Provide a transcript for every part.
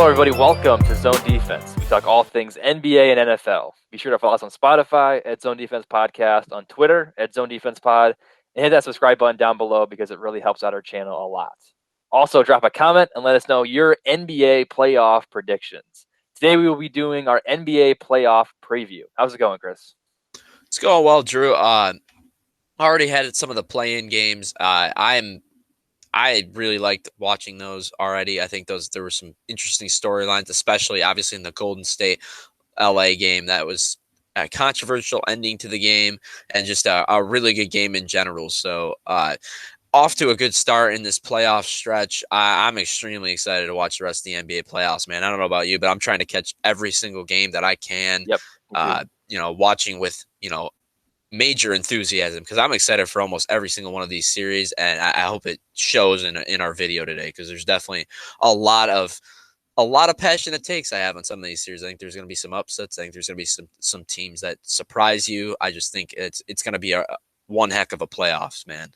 Hello, everybody. Welcome to Zone Defense. We talk all things NBA and NFL. Be sure to follow us on Spotify at Zone Defense Podcast, on Twitter at Zone Defense Pod, and hit that subscribe button down below because it really helps out our channel a lot. Also, drop a comment and let us know your NBA playoff predictions. Today, we will be doing our NBA playoff preview. How's it going, Chris? It's going well, Drew. Already had some of the play-in games. I really liked watching those already. I think there were some interesting storylines, especially obviously in the Golden State LA game. That was a controversial ending to the game and just a really good game in general. So off to a good start in this playoff stretch. I'm extremely excited to watch the rest of the NBA playoffs, man. I don't know about you, but I'm trying to catch every single game that I can. Yep. Watching with, major enthusiasm because I'm excited for almost every single one of these series, and I hope it shows in our video today because there's definitely a lot of passionate takes I have on some of these series. I think there's going to be some upsets. I think there's going to be some teams that surprise you. I just think it's going to be one heck of a playoffs, man.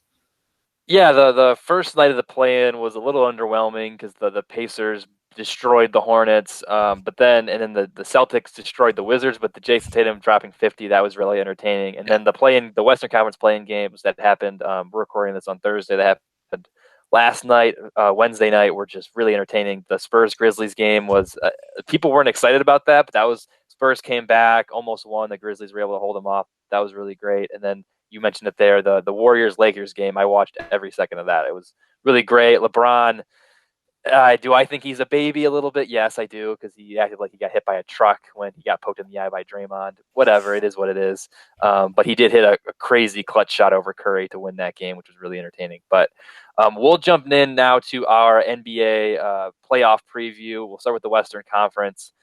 Yeah, the first night of the play-in was a little underwhelming because the Pacers destroyed the Hornets, but then the Celtics destroyed the Wizards. But the Jason Tatum dropping 50, that was really entertaining. And then the Western Conference play-in games that happened. We're recording this on Thursday. That happened last night, Wednesday night, were just really entertaining. The Spurs Grizzlies game was people weren't excited about that, but that was Spurs came back, almost won. The Grizzlies were able to hold them off. That was really great. And then you mentioned it there, the Warriors-Lakers game. I watched every second of that. It was really great. LeBron, do I think he's a baby a little bit? Yes, I do, because he acted like he got hit by a truck when he got poked in the eye by Draymond. Whatever, it is what it is. But he did hit a crazy clutch shot over Curry to win that game, which was really entertaining. But we'll jump in now to our NBA playoff preview. We'll start with the Western Conference.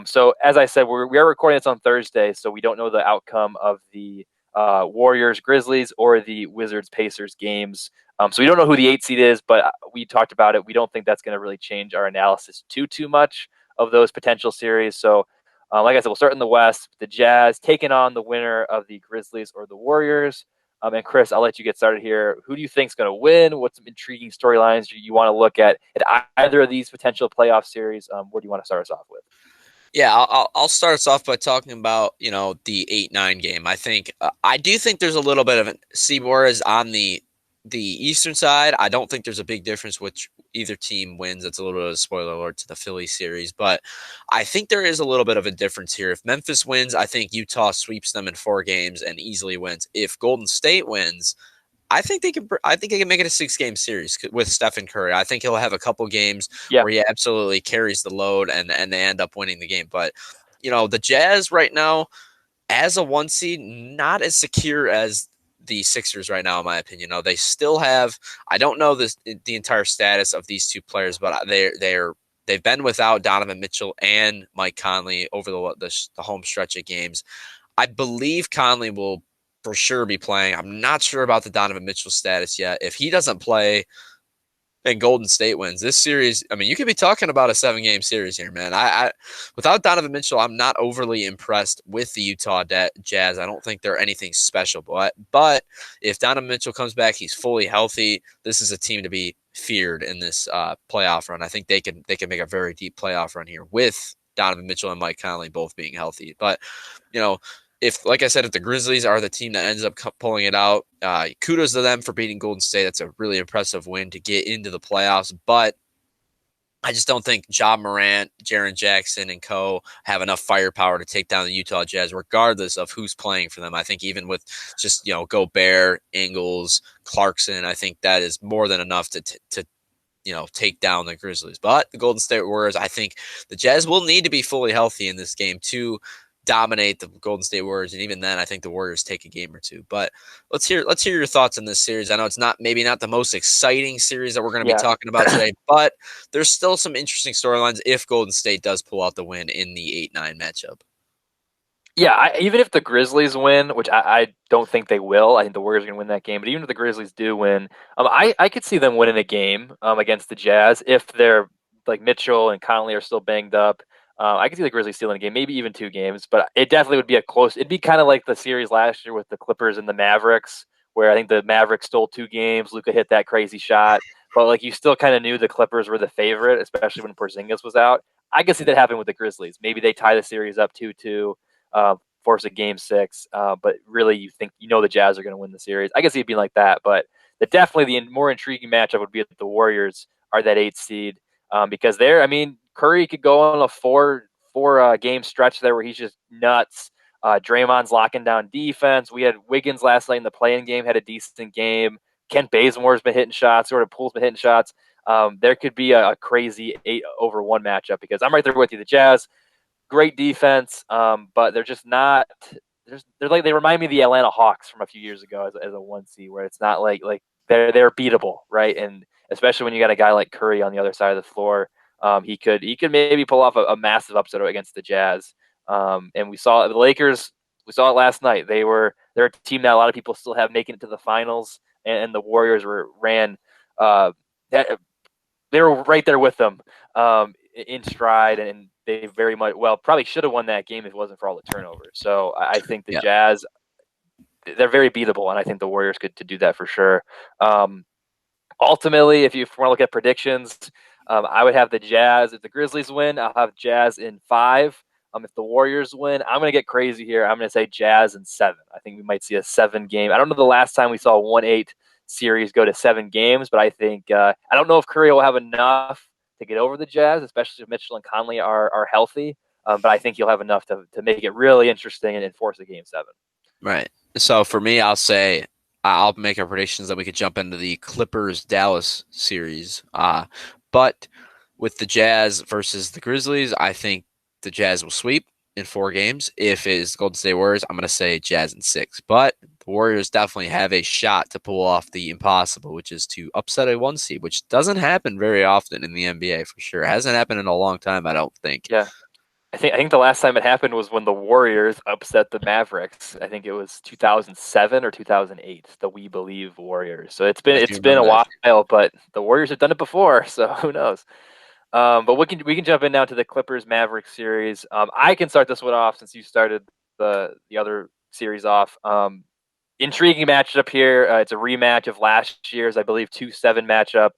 So as I said, we are recording this on Thursday, so we don't know the outcome of the Warriors, Grizzlies, or the Wizards, Pacers games. So we don't know who the 8 seed is, but we talked about it. We don't think that's going to really change our analysis too much of those potential series. So like I said, we'll start in the West. The Jazz taking on the winner of the Grizzlies or the Warriors. And Chris, I'll let you get started here. Who do you think is going to win? What's some intriguing storylines you want to look at either of these potential playoff series? Where do you want to start us off with? Yeah, I'll start us off by talking about the 8-9 game. I do think there's a little bit of whereas on the Eastern side, I don't think there's a big difference which either team wins. That's a little bit of a spoiler alert to the Philly series, but I think there is a little bit of a difference here. If Memphis wins, I think Utah sweeps them in 4 games and easily wins. If Golden State wins, I think they can make it a 6-game series with Stephen Curry. I think he'll have a couple games where he absolutely carries the load and they end up winning the game. But the Jazz right now, as a 1 seed, not as secure as the Sixers right now, in my opinion. They still have. I don't know the entire status of these two players, but they've been without Donovan Mitchell and Mike Conley over the home stretch of games. I believe Conley will for sure be playing. I'm not sure about the Donovan Mitchell status yet. If he doesn't play and Golden State wins this series, I mean, you could be talking about a 7-game series here, man. I without Donovan Mitchell, I'm not overly impressed with the Utah Jazz. I don't think they're anything special, but if Donovan Mitchell comes back, he's fully healthy. This is a team to be feared in this playoff run. I think they can make a very deep playoff run here with Donovan Mitchell and Mike Conley both being healthy. But if, like I said, if the Grizzlies are the team that ends up pulling it out, kudos to them for beating Golden State. That's a really impressive win to get into the playoffs. But I just don't think Ja Morant, Jaren Jackson, and co. have enough firepower to take down the Utah Jazz, regardless of who's playing for them. I think even with just Gobert, Ingles, Clarkson, I think that is more than enough to take down the Grizzlies. But the Golden State Warriors, I think the Jazz will need to be fully healthy in this game to dominate the Golden State Warriors, and even then I think the Warriors take a game or two. But let's hear your thoughts on this series. I know it's maybe not the most exciting series that we're going to be talking about today, but there's still some interesting storylines if Golden State does pull out the win in the 8-9 matchup. Yeah, even if the Grizzlies win, which I don't think they will, I think the Warriors are going to win that game. But even if the Grizzlies do win, I could see them winning a game against the Jazz if they're like Mitchell and Conley are still banged up. I could see the Grizzlies stealing a game, maybe even 2 games, but it definitely would be a close. It'd be kind of like the series last year with the Clippers and the Mavericks, where I think the Mavericks stole 2 games. Luka hit that crazy shot, but like you still kind of knew the Clippers were the favorite, especially when Porzingis was out. I can see that happen with the Grizzlies. Maybe they tie the series up 2-2, force a game six, but really you think the Jazz are going to win the series. I can see it being like that, but definitely the more intriguing matchup would be if the Warriors are that 8th seed, because I mean, Curry could go on a four game stretch there where he's just nuts. Draymond's locking down defense. We had Wiggins last night in the play-in game, had a decent game. Kent Bazemore's been hitting shots. Sort of Poole's been hitting shots. There could be a crazy 8-over-1 matchup because I'm right there with you. The Jazz, great defense, but they're just not. They remind me of the Atlanta Hawks from a few years ago as a 1 seed, where it's not like they're beatable, right? And especially when you got a guy like Curry on the other side of the floor, he could maybe pull off a massive upset against the Jazz. And we saw the Lakers. We saw it last night. They're a team that a lot of people still have making it to the finals, and the Warriors ran. They were right there with them, in stride, and they very much probably should have won that game if it wasn't for all the turnovers. So I think the Yeah. Jazz, they're very beatable, and I think the Warriors could to do that for sure. Ultimately, if you want to look at predictions, I would have the Jazz. If the Grizzlies win, I'll have Jazz in 5. If the Warriors win, I'm going to get crazy here. I'm going to say Jazz in 7. I think we might see a 7-game. I don't know the last time we saw a 1-8 series go to 7 games, but I think I don't know if Curry will have enough to get over the Jazz, especially if Mitchell and Conley are healthy. But I think he'll have enough to make it really interesting and force a game 7. Right. So for me, I'll make our predictions that we could jump into the Clippers Dallas series. But with the Jazz versus the Grizzlies, I think the Jazz will sweep in 4 games. If it is Golden State Warriors, I'm going to say Jazz in 6. But the Warriors definitely have a shot to pull off the impossible, which is to upset a 1 seed, which doesn't happen very often in the NBA for sure. It hasn't happened in a long time, I don't think. Yeah. I think the last time it happened was when the Warriors upset the Mavericks. I think it was 2007 or 2008. The We Believe Warriors. So it's been I do it's been remember a that. while, but the Warriors have done it before. So who knows? But we can jump in now to the Clippers Mavericks series. I can start this one off since you started the other series off. Intriguing matchup here. It's a rematch of last year's, I believe, 2-7 matchup.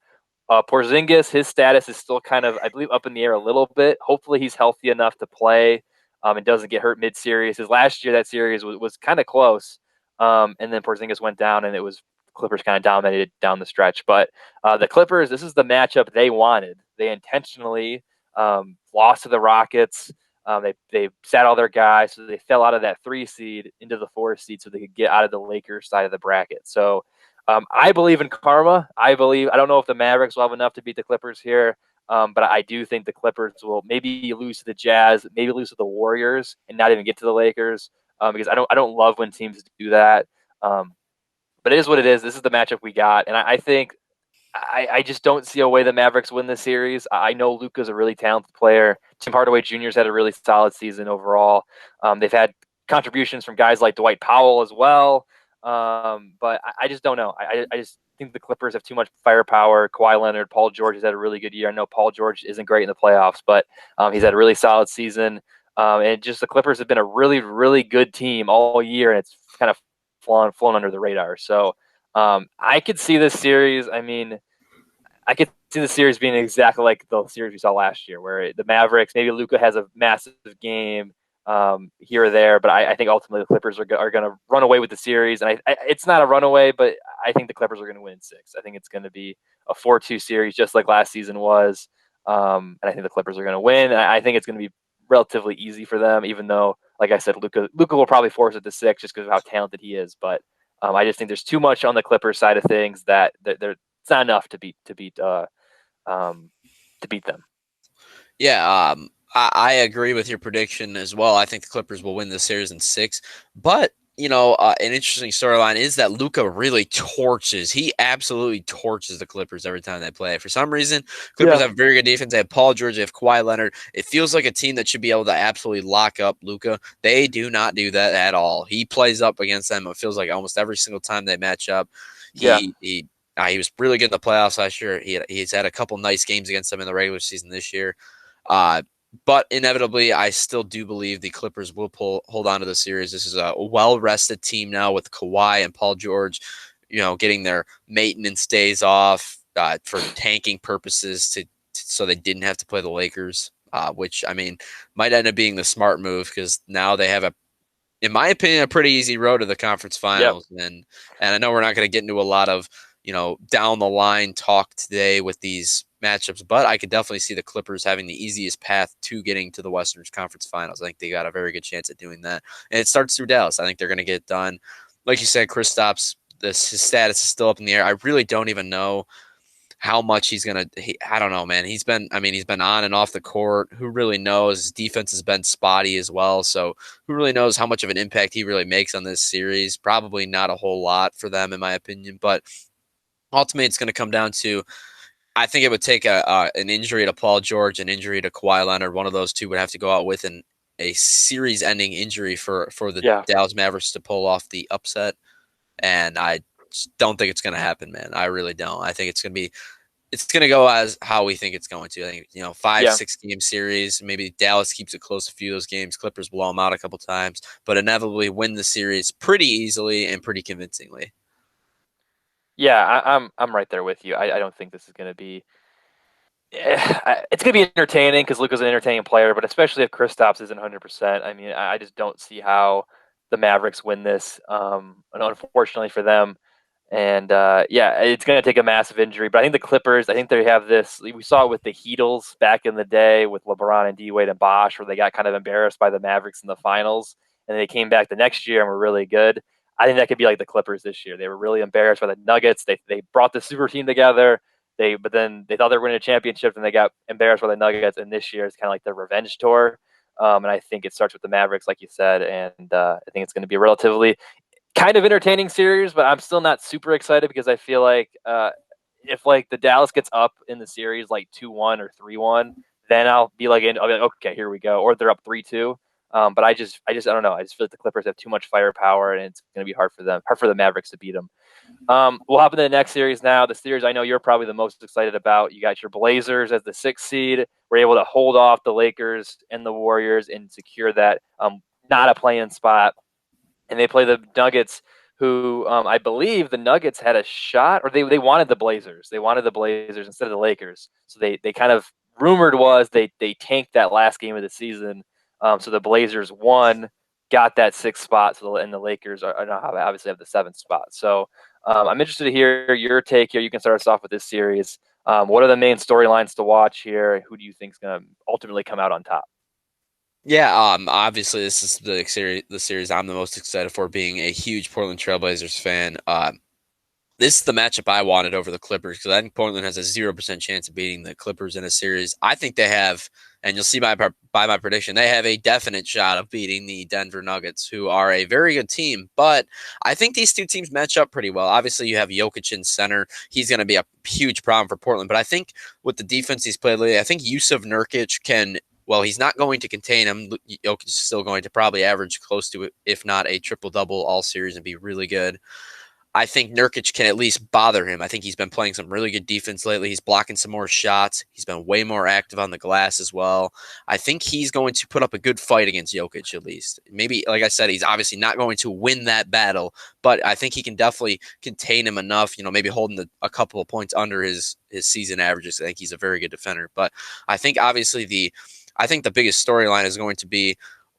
Porzingis, his status is still kind of, I believe, up in the air a little bit. Hopefully, he's healthy enough to play, and doesn't get hurt mid-series. Because last year, that series was kind of close, and then Porzingis went down, and it was Clippers kind of dominated down the stretch. But the Clippers, this is the matchup they wanted. They intentionally lost to the Rockets. They sat all their guys, so they fell out of that 3 seed into the 4 seed, so they could get out of the Lakers side of the bracket. So I believe in karma. I don't know if the Mavericks will have enough to beat the Clippers here, but I do think the Clippers will maybe lose to the Jazz, maybe lose to the Warriors, and not even get to the Lakers, because I don't love when teams do that. But it is what it is. This is the matchup we got, and I think I just don't see a way the Mavericks win this series. I know Luka's a really talented player. Tim Hardaway Jr.'s had a really solid season overall. They've had contributions from guys like Dwight Powell as well. But I just don't know. I just think the Clippers have too much firepower. Kawhi Leonard, Paul George has had a really good year. I know Paul George isn't great in the playoffs, but he's had a really solid season. And just the Clippers have been a really, really good team all year, and it's kind of flown under the radar. So I could see this series. I mean, I could see the series being exactly like the series we saw last year, where the Mavericks, maybe Luka has a massive game here or there, but I think ultimately the Clippers are going to run away with the series. And it's not a runaway, but I think the Clippers are going to win in 6. I think it's going to be a 4-2 series, just like last season was. And I think the Clippers are going to win. And I think it's going to be relatively easy for them, even though, like I said, Luka will probably force it to 6 just because of how talented he is. But I just think there's too much on the Clippers side of things that it's not enough to beat them. Yeah, I agree with your prediction as well. I think the Clippers will win the series in 6. But, an interesting storyline is that Luka really torches. He absolutely torches the Clippers every time they play. For some reason, Clippers Yeah, have very good defense. They have Paul George, they have Kawhi Leonard. It feels like a team that should be able to absolutely lock up Luka. They do not do that at all. He plays up against them. It feels like almost every single time they match up. yeah, He was really good in the playoffs last year. He's had a couple nice games against them in the regular season this year. But inevitably, I still do believe the Clippers will hold on to the series. This is a well-rested team now with Kawhi and Paul George, getting their maintenance days off for tanking purposes so they didn't have to play the Lakers. which I mean might end up being the smart move because now they have in my opinion, a pretty easy road to the conference Yep. finals. And I know we're not going to get into a lot of down the line talk today with these matchups, but I could definitely see the Clippers having the easiest path to getting to the Western Conference Finals. I think they got a very good chance at doing that, and it starts through Dallas. I think they're going to get it done. Like you said, Kristaps, his status is still up in the air. I really don't even know how much he's gonna. I don't know, man. He's been on and off the court. Who really knows? His defense has been spotty as well. So who really knows how much of an impact he really makes on this series? Probably not a whole lot for them, in my opinion. But ultimately, it's going to come down to. I think it would take an injury to Paul George, an injury to Kawhi Leonard. One of those two would have to go out with a series-ending injury for the Yeah. Dallas Mavericks to pull off the upset. And I just don't think it's going to happen, man. I really don't. I think it's going to go as how we think it's going to. I think, five, Yeah. 6 game series. Maybe Dallas keeps it close a few of those games. Clippers blow them out a couple times, but inevitably win the series pretty easily and pretty convincingly. Yeah. I'm right there with you. I don't think this is going to be. It's going to be entertaining because Luka's an entertaining player, but especially if Kristaps isn't 100%. I mean, I just don't see how the Mavericks win this. And unfortunately for them, and yeah, it's going to take a massive injury. But I think the Clippers, I think they have this. We saw it with the Heatles back in the day with LeBron and D Wade and Bosh, where they got kind of embarrassed by the Mavericks in the finals, and they came back the next year and were really good. I think that could be like the Clippers this year. They were really embarrassed by the Nuggets. They brought the super team together. But then they thought they were winning a championship, and they got embarrassed by the Nuggets. And this year is kind of like their revenge tour. And I think it starts with the Mavericks, like you said, and I think it's going to be a relatively kind of entertaining series, but I'm still not super excited because I feel like if like the Dallas gets up in the series like 2-1 or 3-1, then I'll be like, okay, here we go, or they're up 3-2. But I don't know. I just feel like the Clippers have too much firepower, and it's going to be hard for the Mavericks to beat them. We'll hop into the next series now. The series I know you're probably the most excited about. You got your Blazers as the 6th seed. We're able to hold off the Lakers and the Warriors and secure that not a play-in spot, and they play the Nuggets, who I believe the Nuggets had a shot, or they wanted the Blazers. They wanted the Blazers instead of the Lakers. So they kind of rumored was they tanked that last game of the season. So the Blazers won, got that 6th spot, and the Lakers obviously have the 7th spot. So I'm interested to hear your take here. You can start us off with this series. What are the main storylines to watch here? Who do you think is going to ultimately come out on top? Yeah, obviously this is the series I'm the most excited for, being a huge Portland Trailblazers fan. This is the matchup I wanted over the Clippers because I think Portland has a 0% chance of beating the Clippers in a series. I think they have, and you'll see by my prediction, they have a definite shot of beating the Denver Nuggets, who are a very good team. But I think these two teams match up pretty well. Obviously, you have Jokic in center. He's going to be a huge problem for Portland. But I think with the defense he's played lately, I think Yusuf Nurkic can. Well, he's not going to contain him. Jokic is still going to probably average close to it, if not a triple double all series, and be really good. I think Nurkic can at least bother him. I think he's been playing some really good defense lately. He's blocking some more shots. He's been way more active on the glass as well. I think he's going to put up a good fight against Jokic at least. Maybe, like I said, he's obviously not going to win that battle, but I think he can definitely contain him enough, maybe holding a couple of points under his season averages. I think he's a very good defender. But I think obviously I think the biggest storyline is going to be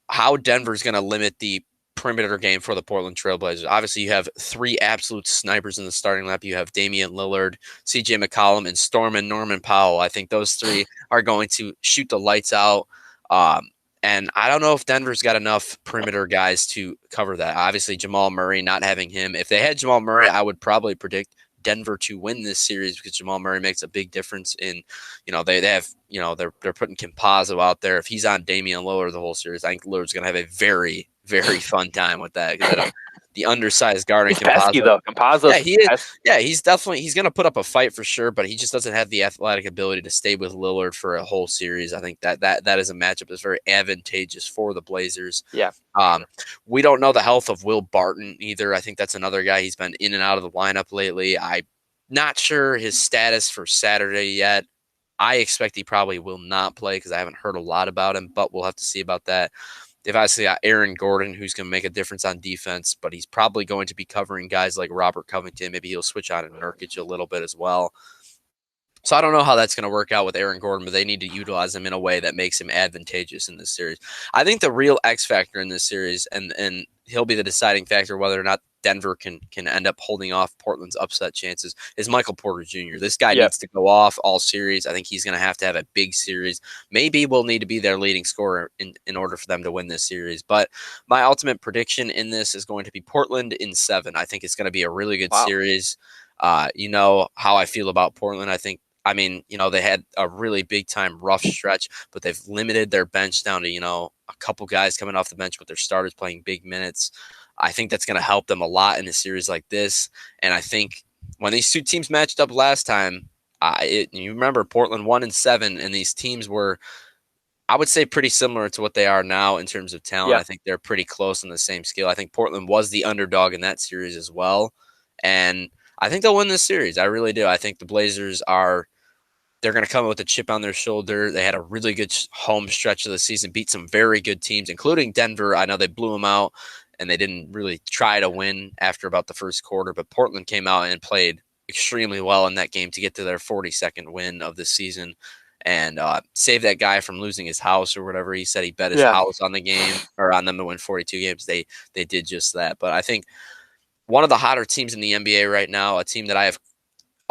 how Denver's going to limit the perimeter game for the Portland Trailblazers. Obviously, you have 3 absolute snipers in the starting lineup. You have Damian Lillard, CJ McCollum, and Norman Powell. I think those 3 are going to shoot the lights out. And I don't know if Denver's got enough perimeter guys to cover that. Obviously, Jamal Murray, not having him. If they had Jamal Murray, I would probably predict Denver to win this series because Jamal Murray makes a big difference in, they have, they're putting Campazzo out there. If he's on Damian Lillard the whole series, I think Lillard's going to have a very, very fun time with that because the undersized guard in He's pesky Campazzo. though. Yeah, Campazzo's he is. pesky. Yeah, he's going to put up a fight for sure, but he just doesn't have the athletic ability to stay with Lillard for a whole series. I think that is a matchup that's very advantageous for the Blazers. Yeah, Um, sure. we don't know the health of Will Barton either. I think that's another guy. He's been in and out of the lineup lately. I'm not sure his status for Saturday yet. I expect he probably will not play because I haven't heard a lot about him, but we'll have to see about that. They've obviously got Aaron Gordon, who's going to make a difference on defense, but he's probably going to be covering guys like Robert Covington. Maybe he'll switch on to Nurkic a little bit as well. So I don't know how that's going to work out with Aaron Gordon, but they need to utilize him in a way that makes him advantageous in this series. I think the real X factor in this series, and he'll be the deciding factor whether or not Denver can end up holding off Portland's upset chances, is Michael Porter Jr. This guy Yeah. needs to go off all series. I think he's going to have a big series. Maybe will need to be their leading scorer in order for them to win this series. But my ultimate prediction in this is going to be Portland in 7. I think it's going to be a really good Wow. series. You know how I feel about Portland. I mean, you know, they had a really big time rough stretch, but they've limited their bench down to, you know, a couple guys coming off the bench with their starters playing big minutes. I think that's going to help them a lot in a series like this. And I think when these two teams matched up last time, you remember Portland 1-7, and these teams were, I would say, pretty similar to what they are now in terms of talent. Yeah. I think they're pretty close on the same scale. I think Portland was the underdog in that series as well. And I think they'll win this series. I really do. I think the Blazers are they're going to come with a chip on their shoulder. They had a really good home stretch of the season, beat some very good teams, including Denver. I know they blew them out and they didn't really try to win after about the first quarter, but Portland came out and played extremely well in that game to get to their 42nd win of the season and save that guy from losing his house or whatever. He said he bet his Yeah. house on the game or on them to win 42 games. They did just that. But I think one of the hotter teams in the NBA right now, a team that I have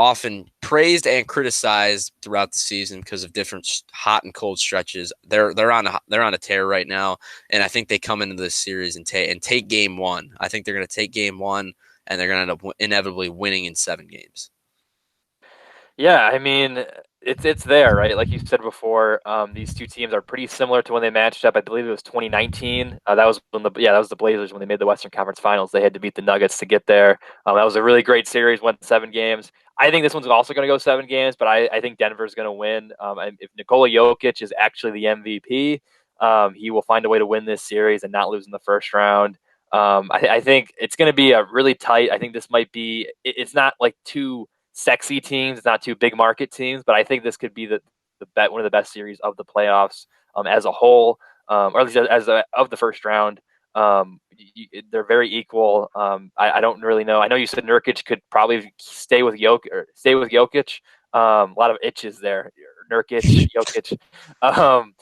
often praised and criticized throughout the season because of different hot and cold stretches. They're on a tear right now, and I think they come into this series and take game one. I think they're going to take game one, and they're going to end up inevitably winning in 7 games. Yeah, I mean, it's there, right? Like you said before, these two teams are pretty similar to when they matched up. I believe it was 2019. That was when that was the Blazers when they made the Western Conference Finals. They had to beat the Nuggets to get there. That was a really great series. Went 7 games. I think this one's also going to go 7 games, but I think Denver's going to win. If Nikola Jokic is actually the MVP, he will find a way to win this series and not lose in the first round. I think it's going to be a really tight. I think this might be. It's not like two sexy teams. It's not two big market teams, but I think this could be one of the best series of the playoffs as a whole, or at least of the first round. They're very equal. I don't really know. I know you said Nurkic could probably stay with Jokic. A lot of itches there. Nurkic, Jokic. Um,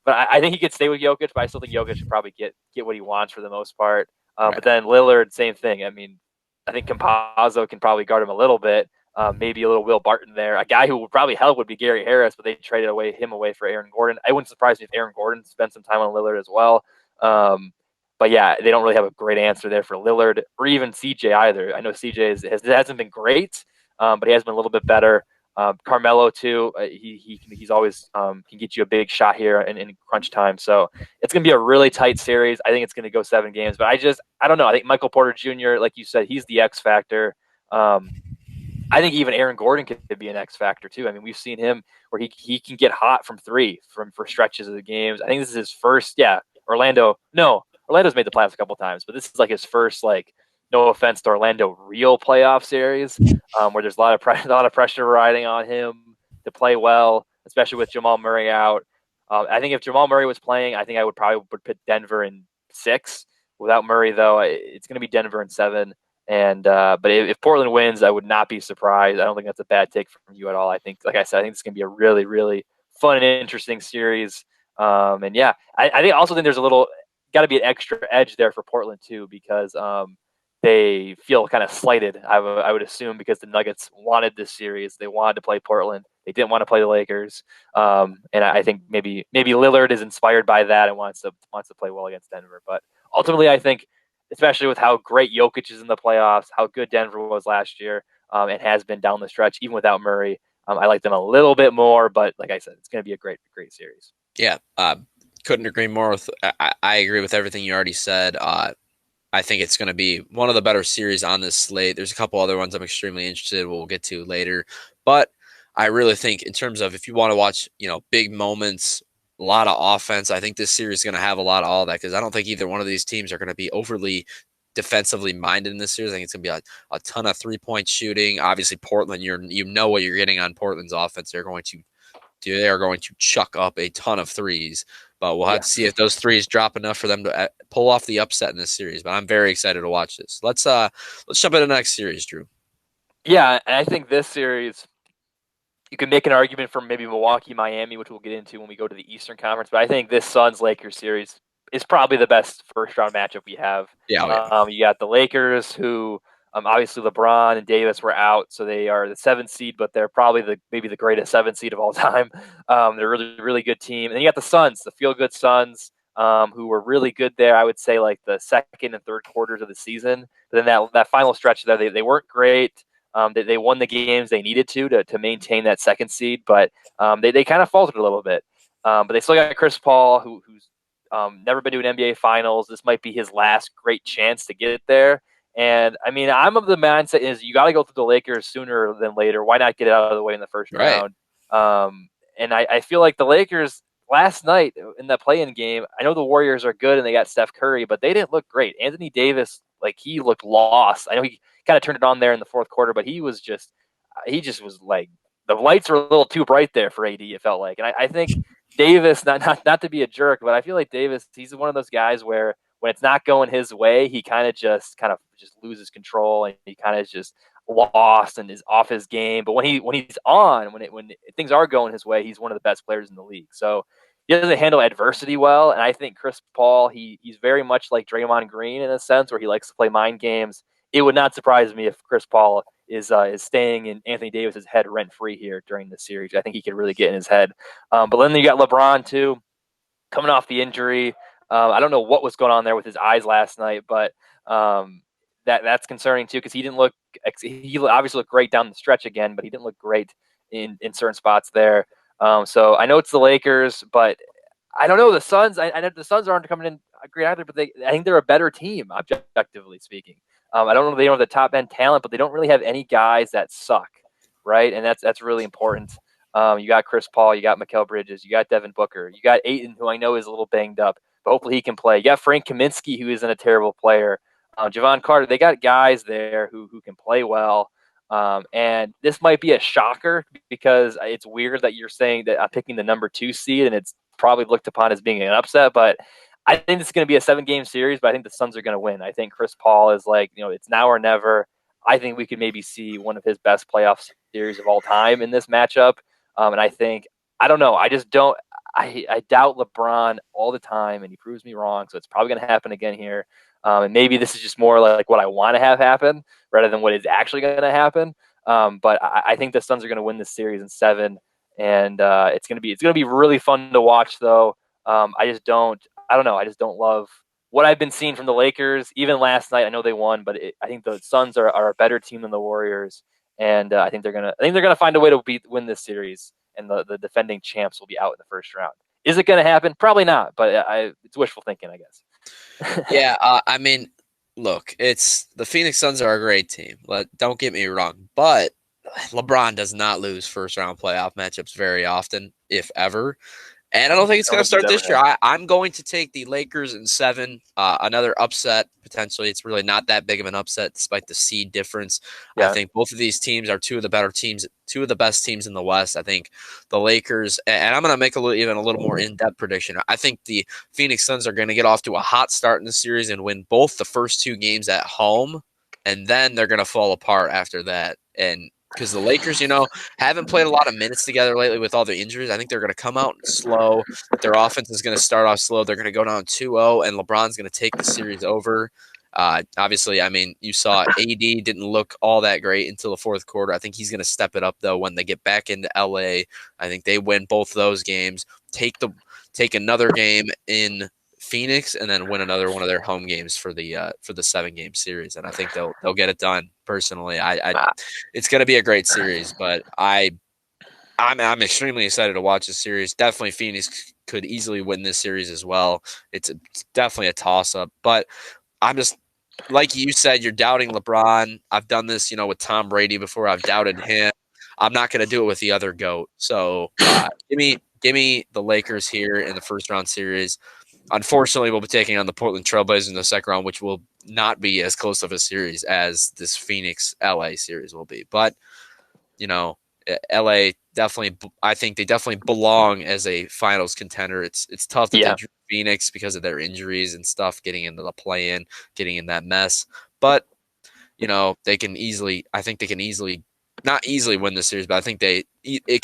but I think he could stay with Jokic, but I still think Jokic should probably get what he wants for the most part. But Right. then Lillard, same thing. I mean, I think Campazzo can probably guard him a little bit. Maybe a little Will Barton there. A guy who would probably help would be Gary Harris, but they traded him away for Aaron Gordon. I wouldn't surprise me if Aaron Gordon spent some time on Lillard as well. Um, but yeah, they don't really have a great answer there for Lillard or even CJ either. I know CJ hasn't been great, but he has been a little bit better. Carmelo too. He's always can get you a big shot here in crunch time. So it's going to be a really tight series. I think it's going to go 7 games. But I don't know. I think Michael Porter Jr., like you said, he's the X factor. I think even Aaron Gordon could be an X factor too. I mean, we've seen him where he can get hot from three for stretches of the games. I think this is his first. Yeah, Orlando's made the playoffs a couple times, but this is like his first, like, no offense to Orlando, real playoff series where there's a lot of pressure riding on him to play well, especially with Jamal Murray out. I think if Jamal Murray was playing, I think I would probably put Denver in 6. Without Murray, though, it's going to be Denver in 7. And but if Portland wins, I would not be surprised. I don't think that's a bad take from you at all. I think, like I said, I think it's going to be a really, really fun and interesting series. And yeah, I think also think there's a little got to be an extra edge there for Portland too because they feel kind of slighted. I would assume because the Nuggets wanted this series, they wanted to play Portland. They didn't want to play the Lakers, and I think maybe Lillard is inspired by that and wants to play well against Denver. But ultimately, I think, especially with how great Jokic is in the playoffs, how good Denver was last year, and has been down the stretch, even without Murray. I like them a little bit more, but like I said, it's going to be a great, great series. Yeah. Couldn't agree more with. I agree with everything you already said. I think it's going to be one of the better series on this slate. There's a couple other ones I'm extremely interested in. We'll get to later, but I really think in terms of if you want to watch, you know, big moments, a lot of offense, I think this series is going to have a lot of all that because I don't think either one of these teams are going to be overly defensively minded in this series. I think it's going to be a ton of 3-point shooting. Obviously, Portland, you know what you're getting on Portland's offense. They are going to chuck up a ton of threes. But we'll have Yeah. to see if those threes drop enough for them to pull off the upset in this series. But I'm very excited to watch this. Let's jump into the next series, Drew. Yeah, and I think this series You can make an argument for maybe Milwaukee, Miami, which we'll get into when we go to the Eastern Conference. But I think this Suns Lakers series is probably the best first round matchup we have. Yeah, oh yeah. You got the Lakers, who obviously LeBron and Davis were out, so they are the seventh seed, but they're probably maybe the greatest seventh seed of all time. They're a really good team. And then you got the Suns, the feel good Suns, who were really good there. I would say like the second and third quarters of the season. But then that final stretch there, they weren't great. They won the games they needed to maintain that second seed, but they kind of faltered a little bit. But they still got Chris Paul, who's never been to an NBA Finals. This might be his last great chance to get it there. And I mean, I'm of the mindset is you got to go through the Lakers sooner than later. Why not get it out of the way in the first Right. round? And I feel like the Lakers last night in that play-in game, I know the Warriors are good and they got Steph Curry, but they didn't look great. Anthony Davis, like he looked lost. I know he kind of turned it on there in the fourth quarter, but he just was like the lights were a little too bright there for AD. It felt like, and I think Davis, not to be a jerk, but I feel like Davis, he's one of those guys where when it's not going his way, he kind of just loses control and he kind of just lost and is off his game. But when he's on, when things are going his way, he's one of the best players in the league. So he doesn't handle adversity well, and I think Chris Paul, he's very much like Draymond Green in a sense, where he likes to play mind games. It would not surprise me if Chris Paul is staying in Anthony Davis's head rent free here during the series. I think he could really get in his head. But then you got LeBron too, coming off the injury. I don't know what was going on there with his eyes last night, but that's concerning too because he didn't look. He obviously looked great down the stretch again, but he didn't look great in certain spots there. So I know it's the Lakers, but I don't know the Suns. I know the Suns aren't coming in great either, but I think they're a better team objectively speaking. I don't know they don't have the top end talent, but they don't really have any guys that suck, right? And that's really important. You got Chris Paul, you got Mikal Bridges, you got Devin Booker, you got Ayton, who I know is a little banged up, but hopefully he can play. You got Frank Kaminsky, who isn't a terrible player. Javon Carter, they got guys there who can play well. And this might be a shocker because it's weird that you're saying that I'm picking the number 2 seed and it's probably looked upon as being an upset, but I think it's going to be a 7-game series, but I think the Suns are going to win. I think Chris Paul is like, it's now or never. I think we could maybe see one of his best playoff series of all time in this matchup. And I think, I don't know, I just don't, I doubt LeBron all the time, and he proves me wrong. So it's probably going to happen again here. And maybe this is just more like what I want to have happen rather than what is actually going to happen. But I think the Suns are going to win this series in 7, and it's going to be really fun to watch. Though I don't know, I just don't love what I've been seeing from the Lakers. Even last night, I know they won, but I think the Suns are a better team than the Warriors, and I think they're gonna find a way to win this series, and the defending champs will be out in the first round. Is it going to happen? Probably not, but it's wishful thinking, I guess. Yeah, I mean, look, it's the Phoenix Suns are a great team. Don't get me wrong, but LeBron does not lose first round playoff matchups very often, if ever. And I don't think it's I don't going to think he's start ever this year. had. I'm going to take the Lakers in 7. Another upset, potentially. It's really not that big of an upset despite the seed difference. I Yeah, think both of these teams are two of the better teams, two of the best teams in the West. I think the Lakers, and I'm going to make even a little more in-depth prediction. I think the Phoenix Suns are going to get off to a hot start in the series and win both the first 2 games at home, and then they're going to fall apart after that. And because the Lakers, haven't played a lot of minutes together lately with all the injuries. I think they're going to come out slow. Their offense is going to start off slow. They're going to go down 2-0, and LeBron's going to take the series over. Obviously, I mean, you saw AD didn't look all that great until the fourth quarter. I think he's going to step it up, though, when they get back into LA. I think they win both those games, take another game in Phoenix, and then win another one of their home games for the 7-game series. And I think they'll get it done. Personally, it's going to be a great series, but I'm extremely excited to watch this series. Definitely, Phoenix could easily win this series as well. It's definitely a toss up, but I'm just like you said, you're doubting LeBron. I've done this, with Tom Brady before. I've doubted him. I'm not going to do it with the other GOAT. So give me the Lakers here in the first round series. Unfortunately, we'll be taking on the Portland Trailblazers in the second round, which will not be as close of a series as this Phoenix LA series will be. But, LA definitely, I think they definitely belong as a finals contender. It's tough that they yeah, drew Phoenix because of their injuries and stuff, getting into the play-in, getting in that mess. But, I think they can easily, not easily win the series, but I think they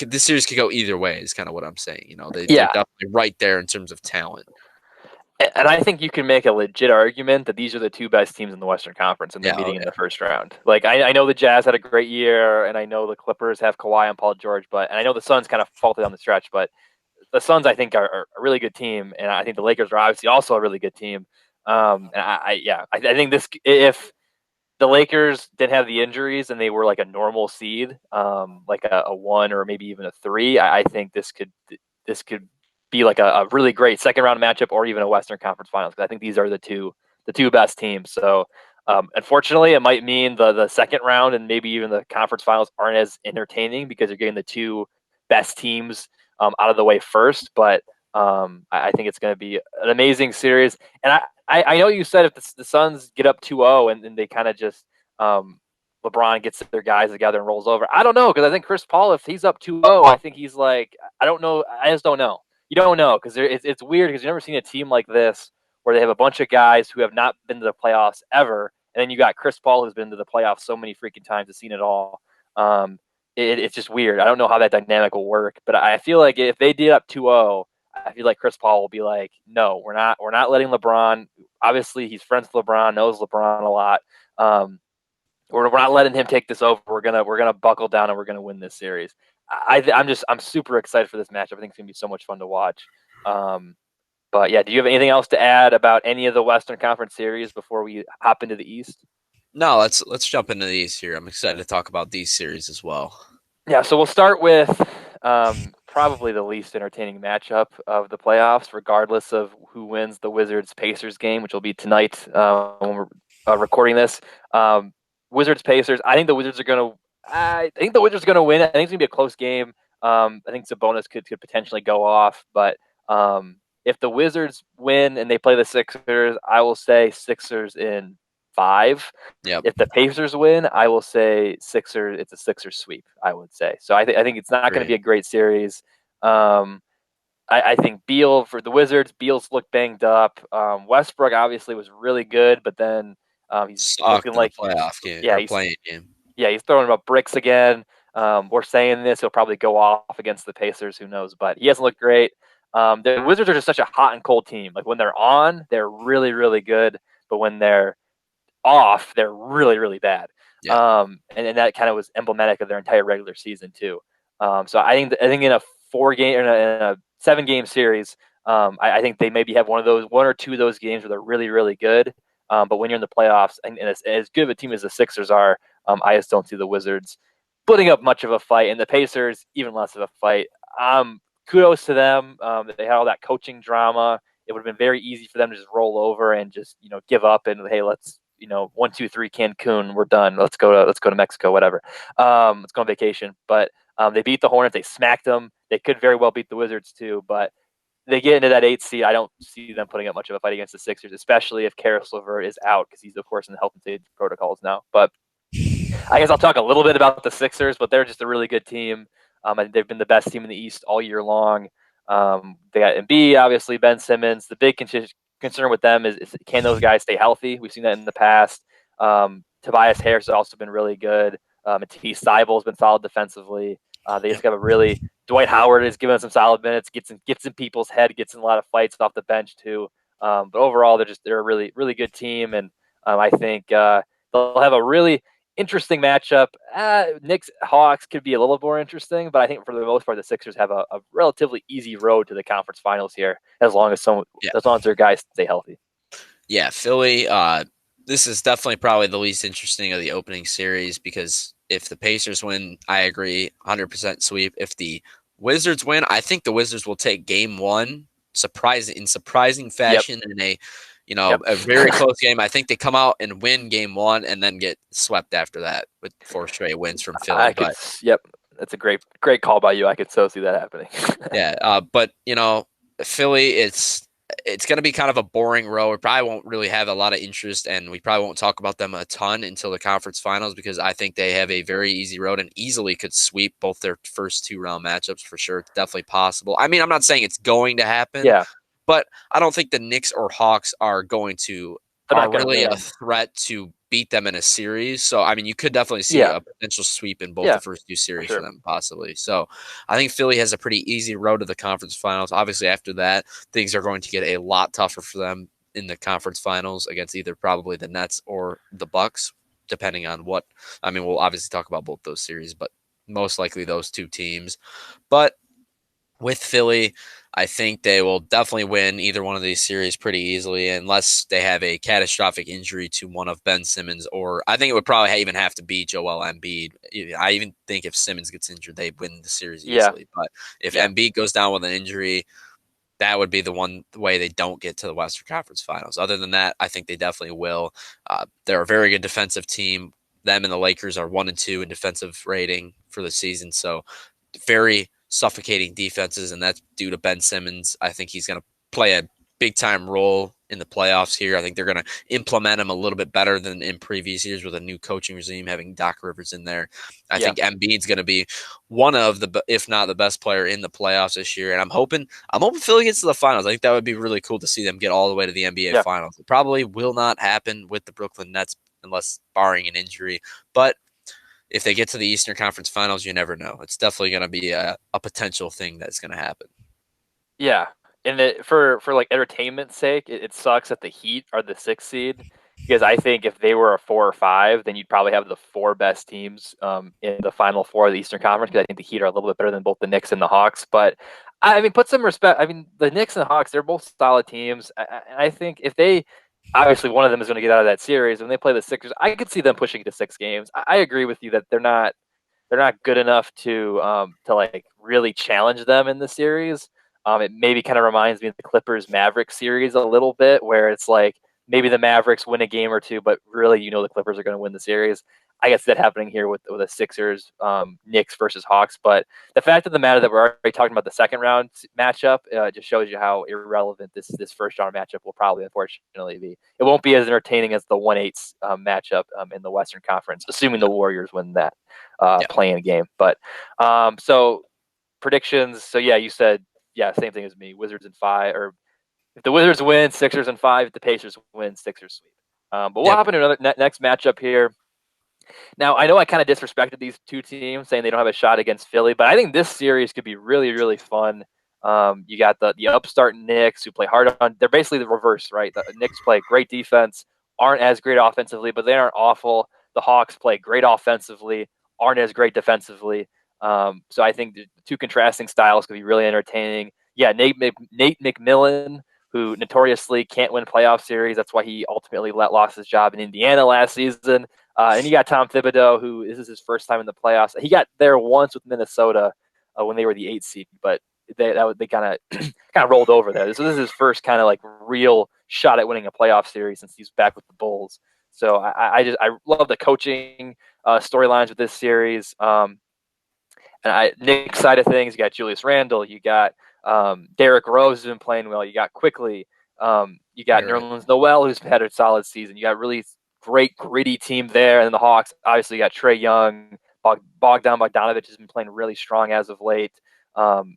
this series could go either way. Is kind of what I'm saying. You know, they're Yeah, definitely right there in terms of talent. and I think you can make a legit argument that these are the two best teams in the Western Conference, and they're Yeah, oh meeting in yeah, the first round. Like I know the Jazz had a great year, and I know the Clippers have Kawhi and Paul George, and I know the Suns kind of faltered down the stretch, but the Suns I think are a really good team, and I think the Lakers are obviously also a really good team. And I think this if the Lakers didn't have the injuries and they were like a normal seed, like a one or maybe even a three, I think this could be like a really great second round matchup or even a Western Conference Finals. I think these are the two best teams. So unfortunately, it might mean the second round and maybe even the conference finals aren't as entertaining because you're getting the two best teams out of the way first. But I think it's going to be an amazing series. And I know you said if the Suns get up 2-0 and they kind of just LeBron gets their guys together and rolls over. I don't know because I think Chris Paul, if he's up 2-0, I think he's like, I don't know. I just don't know. You don't know because it's weird because you've never seen a team like this where they have a bunch of guys who have not been to the playoffs ever, and then you got Chris Paul who's been to the playoffs so many freaking times, has seen it all. Um, it's just weird. I don't know how that dynamic will work, but I feel like if they did up 2-0, I feel like Chris Paul will be like, no, we're not letting LeBron. Obviously, he's friends with LeBron, knows LeBron a lot. Um, we're not letting him take this over. We're gonna buckle down and we're gonna win this series. I'm super excited for this matchup. I think it's gonna be so much fun to watch. Um, but yeah, do you have anything else to add about any of the Western Conference series before we hop into the East? no, let's jump into these here. I'm excited to talk about these series as well. Yeah, so we'll start with probably the least entertaining matchup of the playoffs, regardless of who wins the Wizards Pacers game, which will be tonight when we're recording this. Wizards Pacers. I think the Wizards are gonna win. I think it's gonna be a close game. I think Sabonis could potentially go off, but if the Wizards win and they play the Sixers, I will say Sixers in five. Yep, If the Pacers win, I will say Sixers. It's a Sixers sweep. I would say. So I think it's not going to be great. a great series. Um, I think Beal for the Wizards. Beal's looked banged up. Westbrook obviously was really good, but then he's looking Sucked in the like playoff game yeah or he's playing game. yeah he's throwing about bricks again. We're saying this, he'll probably go off against the Pacers. Who knows? But he hasn't looked great. The Wizards are just such a hot and cold team. Like when they're on, they're really really good, but when they're off, they're really, really bad. Yeah, And that kind of was emblematic of their entire regular season too. So I think in a 4 game in a 7 game series, I think they maybe have one or two of those games where they're really, really good. But when you're in the playoffs, and as good of a team as the Sixers are, I just don't see the Wizards putting up much of a fight, and the Pacers even less of a fight. Kudos to them. They had all that coaching drama. It would have been very easy for them to just roll over and just give up and hey, let's 1, 2, 3 Cancun, we're done. Let's go to Mexico, whatever. Let's go on vacation. But they beat the Hornets. They smacked them. They could very well beat the Wizards too. But they get into that 8th seed. I don't see them putting up much of a fight against the Sixers, especially if Karis LeVert is out because he's of course in the health and safety protocols now. But I guess I'll talk a little bit about the Sixers, but they're just a really good team. They've been the best team in the East all year long. They got Embiid, obviously Ben Simmons. The big concern with them is can those guys stay healthy? We've seen that in the past. Tobias Harris has also been really good. Matisse Thybulle has been solid defensively. They just got a really Dwight Howard is giving them some solid minutes, gets in people's head, gets in a lot of fights off the bench too. But overall, they're a really really good team, and I think they'll have a really interesting matchup. Knicks Hawks could be a little more interesting, but I think for the most part, the Sixers have a relatively easy road to the conference finals here, yeah, as long as their guys stay healthy. yeah. Philly. This is definitely probably the least interesting of the opening series because if the Pacers win, I agree, 100% sweep. If the Wizards win, I think the Wizards will take Game 1, surprising Yep. fashion in a Yep. a very close game. I think they come out and win Game 1 and then get swept after that with 4 straight wins from Philly. I could. But Yep. That's a great call by you. I could so see that happening. yeah, but Philly, it's going to be kind of a boring row. We probably won't really have a lot of interest, and we probably won't talk about them a ton until the conference finals because I think they have a very easy road and easily could sweep both their first 2 round matchups for sure. It's definitely possible. I mean, I'm not saying it's going to happen, Yeah, but I don't think the Knicks or Hawks are they're are not going to really a win. threat to beat them in a series. So, I mean, you could definitely see Yeah, a potential sweep in both the yeah, first two for series for sure. them, possibly. So, I think Philly has a pretty easy road to the conference finals. Obviously, after that, things are going to get a lot tougher for them in the conference finals against either probably the Nets or the Bucks, depending on what. I mean, we'll obviously talk about both those series, but most likely those two teams. But with Philly, I think they will definitely win either one of these series pretty easily, unless they have a catastrophic injury to one of Ben Simmons, or I think it would probably even have to be Joel Embiid. I even think if Simmons gets injured, they win the series Yeah, easily. But if yeah, Embiid goes down with an injury, that would be the one way they don't get to the Western Conference Finals. Other than that, I think they definitely will. They're a very good defensive team. Them and the Lakers are 1 and 2 in defensive rating for the season, so very suffocating defenses, and that's due to Ben Simmons. I think he's going to play a big time role in the playoffs here. I think they're going to implement him a little bit better than in previous years with a new coaching regime, having Doc Rivers in there. I yeah, think Embiid's going to be one of the, if not the best player in the playoffs this year, and I'm hoping Philly gets to the finals. I think that would be really cool to see them get all the way to the NBA yeah. finals. It probably will not happen with the Brooklyn Nets unless barring an injury, but if they get to the Eastern Conference Finals, you never know. It's definitely going to be a potential thing that's going to happen. Yeah, and for like entertainment's sake, it sucks that the Heat are the sixth seed because I think if they were a 4 or 5, then you'd probably have the four best teams in the final four of the Eastern Conference. Because I think the Heat are a little bit better than both the Knicks and the Hawks. But I mean, put some respect. I mean, the Knicks and the Hawks, they're both solid teams. I think if they obviously one of them is going to get out of that series when they play the Sixers, I could see them pushing to 6 games. I agree with you that they're not good enough to like really challenge them in the series. It maybe kind of reminds me of the Clippers Mavericks series a little bit, where it's like maybe the Mavericks win a game or two, but really the Clippers are going to win the series. I guess that happening here with the Sixers, Knicks versus Hawks. But the fact of the matter that we're already talking about the second round matchup just shows you how irrelevant this first round matchup will probably unfortunately be. It won't be as entertaining as the 1-8 matchup in the Western Conference, assuming the Warriors win that Yeah, playing a game. But so predictions. So yeah, you said yeah, same thing as me. Wizards in 5, or if the Wizards win, Sixers in 5. If the Pacers win, Sixers sweep. But we'll yep, hop into another next matchup here. Now I know I kind of disrespected these two teams, saying they don't have a shot against Philly, but I think this series could be really really fun. You got the upstart Knicks who play hard on. They're basically the reverse, right? The Knicks play great defense, aren't as great offensively, but they aren't awful. The Hawks play great offensively, aren't as great defensively. So I think the two contrasting styles could be really entertaining. Yeah, Nate McMillan, who notoriously can't win playoff series. That's why he ultimately lost his job in Indiana last season. And you got Tom Thibodeau, who this is his first time in the playoffs. He got there once with Minnesota when they were the 8th seed, but they kind of kind of rolled over there. So this is his first kind of like real shot at winning a playoff series since he's back with the Bulls. So I love the coaching storylines with this series. And Nick's side of things, you got Julius Randle, you got Derrick Rose has been playing well, you got Quickly, you got you're right. Nerlens Noel who's had a solid season. You got really great gritty team there, and the Hawks obviously you got Trae Young, Bogdan Bogdanovic has been playing really strong as of late.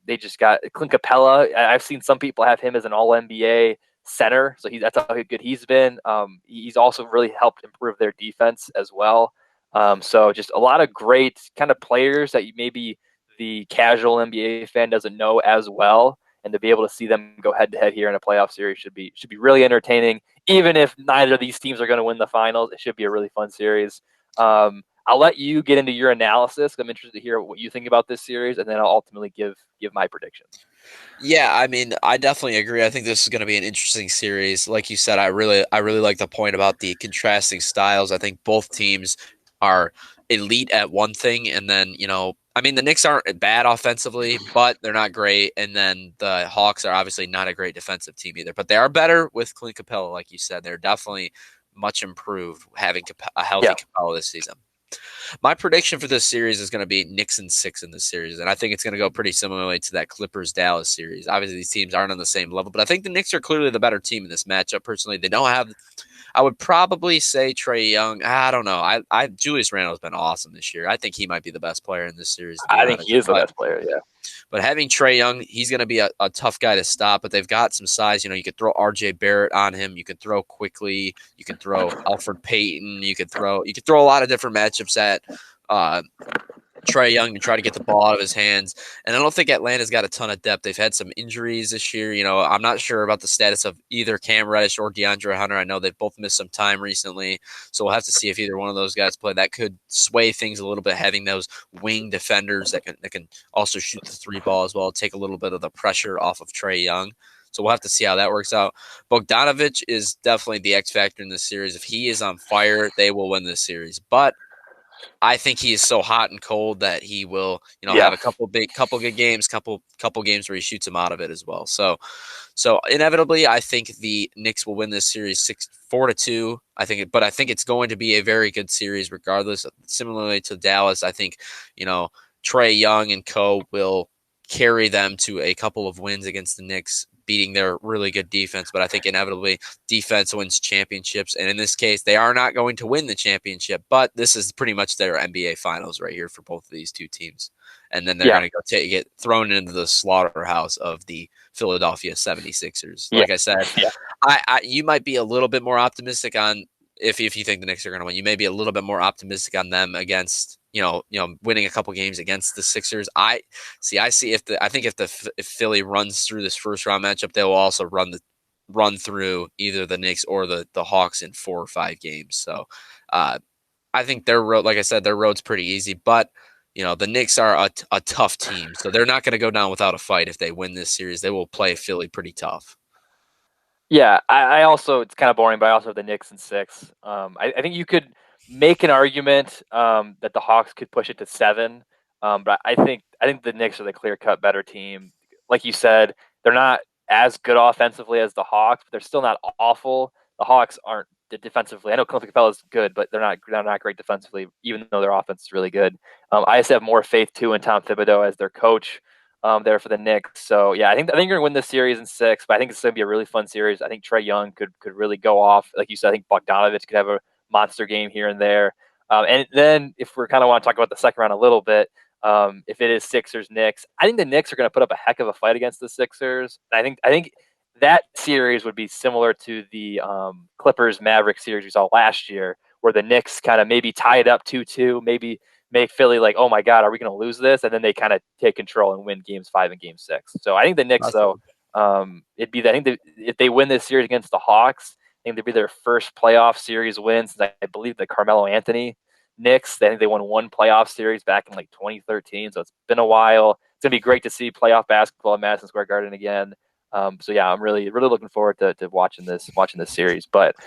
They just got Clint Capella. I've seen some people have him as an All NBA center, so that's how good he's been. He's also really helped improve their defense as well. So just a lot of great kind of players that maybe the casual NBA fan doesn't know as well, and to be able to see them go head to head here in a playoff series should be really entertaining. Even if neither of these teams are going to win the finals, it should be a really fun series. I'll let you get into your analysis. I'm interested to hear what you think about this series, and then I'll ultimately give my predictions. Yeah, I mean, I definitely agree. I think this is going to be an interesting series. Like you said, I really like the point about the contrasting styles. I think both teams are elite at one thing, and then I mean, the Knicks aren't bad offensively, but they're not great. And then the Hawks are obviously not a great defensive team either, but they are better with Clint Capella, like you said. They're definitely much improved having a healthy Yeah, Capella this season. My prediction for this series is going to be Knicks in 6 in this series, and I think it's going to go pretty similarly to that Clippers Dallas series. Obviously, these teams aren't on the same level, but I think the Knicks are clearly the better team in this matchup. Personally, they don't have I would probably say Trae Young. I don't know. Julius Randle's been awesome this year. I think he might be the best player in this series, to be I think he honest. is the best player. Yeah. But having Trae Young, he's going to be a tough guy to stop. But they've got some size. You could throw R.J. Barrett on him. You could throw quickly. You could throw Alfred Payton. You could throw a lot of different matchups at uh, Trae Young to try to get the ball out of his hands. And I don't think Atlanta's got a ton of depth. They've had some injuries this year. I'm not sure about the status of either Cam Reddish or DeAndre Hunter. I know they've both missed some time recently. So we'll have to see if either one of those guys play. That could sway things a little bit, having those wing defenders that can also shoot the three ball as well, take a little bit of the pressure off of Trae Young. So we'll have to see how that works out. Bogdanovich is definitely the X factor in this series. If he is on fire, they will win this series. But I think he is so hot and cold that he will, have Yeah. a couple good games, couple games where he shoots him out of it as well. So inevitably, I think the Knicks will win this series 4-2. But I think it's going to be a very good series regardless. Similarly to Dallas, I think, Trae Young and co will carry them to a couple of wins against the Knicks, beating their really good defense. But I think inevitably defense wins championships. And in this case, they are not going to win the championship, but this is pretty much their NBA finals right here for both of these two teams. And then they're Yeah. going to go get thrown into the slaughterhouse of the Philadelphia 76ers. Yeah. Like I said, Yeah. you might be a little bit more optimistic on if you think the Knicks are going to win. You may be a little bit more optimistic on them against winning a couple games against the Sixers. I see if Philly runs through this first round matchup, they will also run through either the Knicks or the Hawks in 4 or 5 games. So I think their road, like I said, their road's pretty easy, but the Knicks are a tough team, so they're not going to go down without a fight. If they win this series, they will play Philly pretty tough. Yeah, I also it's kind of boring, but I also have the Knicks in 6. I think you could make an argument that the Hawks could push it to 7, but I think the Knicks are the clear cut better team. Like you said, they're not as good offensively as the Hawks, but they're still not awful. The Hawks aren't defensively. I know Clint Capella's good, but they're not great defensively, even though their offense is really good. I just have more faith too in Tom Thibodeau as their coach there for the Knicks. So yeah, I think you're gonna win this series in 6, but I think it's gonna be a really fun series. I think Trae Young could really go off, like you said. I think Bogdanovich could have a monster game here and there. And then if we're kind of want to talk about the second round a little bit, if it is Sixers Knicks, I think the Knicks are going to put up a heck of a fight against the Sixers. I think that series would be similar to the Clippers Mavericks series we saw last year, where the Knicks kind of maybe tie it up 2-2, maybe make Philly like, oh my God, are we going to lose this? And then they kind of take control and win games 5 and game 6. So I think the Knicks, though, it'd be, if they win this series against the Hawks, I think it'd be their first playoff series win since I believe the Carmelo Anthony Knicks. I think they won one playoff series back in like 2013. So it's been a while. It's going to be great to see playoff basketball at Madison Square Garden again. So yeah, I'm really, really looking forward to watching this series. But do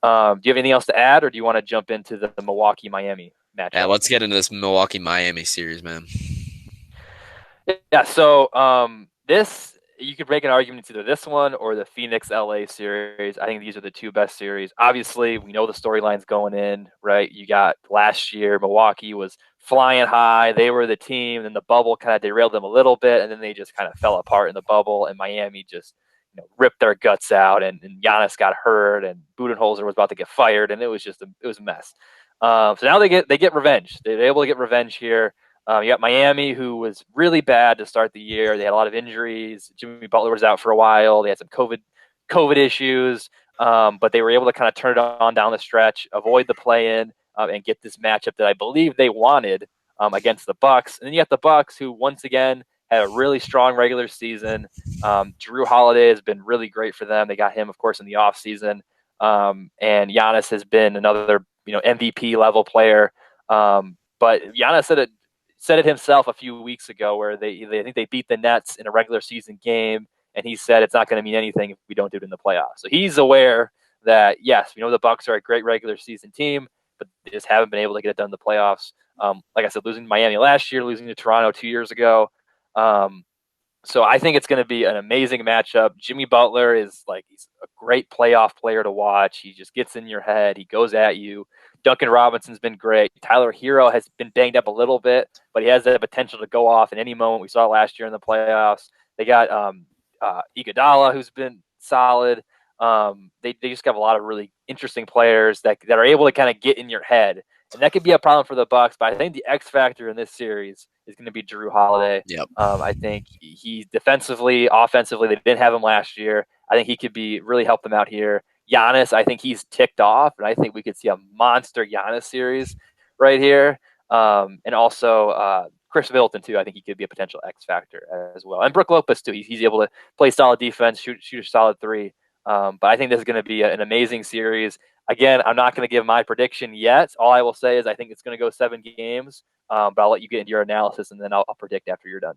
you have anything else to add, or do you want to jump into the Milwaukee Miami Yeah, matchup? let's get into this Milwaukee Miami series, man. Yeah, so this you could make an argument it's either this one or the Phoenix LA series. I think these are the two best series. Obviously, we know the storylines going in, right? You got last year Milwaukee was flying high. They were the team, and the bubble kind of derailed them a little bit, and then they just kind of fell apart in the bubble, and Miami just ripped their guts out, and Giannis got hurt, and Budenholzer was about to get fired, and it was a mess. So now they get revenge. They're able to get revenge here. You got Miami, who was really bad to start the year. They had a lot of injuries. Jimmy Butler was out for a while. They had some COVID issues, but they were able to kind of turn it on down the stretch, avoid the play-in, and get this matchup that I believe they wanted against the Bucks. And then you got the Bucks, who once again had a really strong regular season. Drew Holiday has been really great for them. They got him, of course, in the offseason. And Giannis has been another MVP level player. But Giannis said it himself a few weeks ago, where I think they beat the Nets in a regular season game, and he said it's not going to mean anything if we don't do it in the playoffs. So he's aware that yes, we know the Bucks are a great regular season team, but they just haven't been able to get it done in the playoffs. Like I said, losing to Miami last year, losing to Toronto 2 years ago. So I think it's going to be an amazing matchup. Jimmy Butler he's a great playoff player to watch. He just gets in your head. He goes at you. Duncan Robinson's been great. Tyler Hero has been banged up a little bit, but he has the potential to go off in any moment. We saw it last year in the playoffs. They got Iguodala, who's been solid. They just have a lot of really interesting players that are able to kind of get in your head, and that could be a problem for the Bucks. But I think the X factor in this series is going to be Drew Holiday. Yep. I think he defensively, offensively, they didn't have him last year. I think he could be really help them out here. Giannis, I think he's ticked off, and I think we could see a monster Giannis series right here. And also Chris Middleton too. I think he could be a potential X factor as well. And Brook Lopez too. He's able to play solid defense, shoot a solid three. But I think this is going to be an amazing series. Again, I'm not going to give my prediction yet. All I will say is I think it's going to go 7 games. But I'll let you get into your analysis, and then I'll predict after you're done.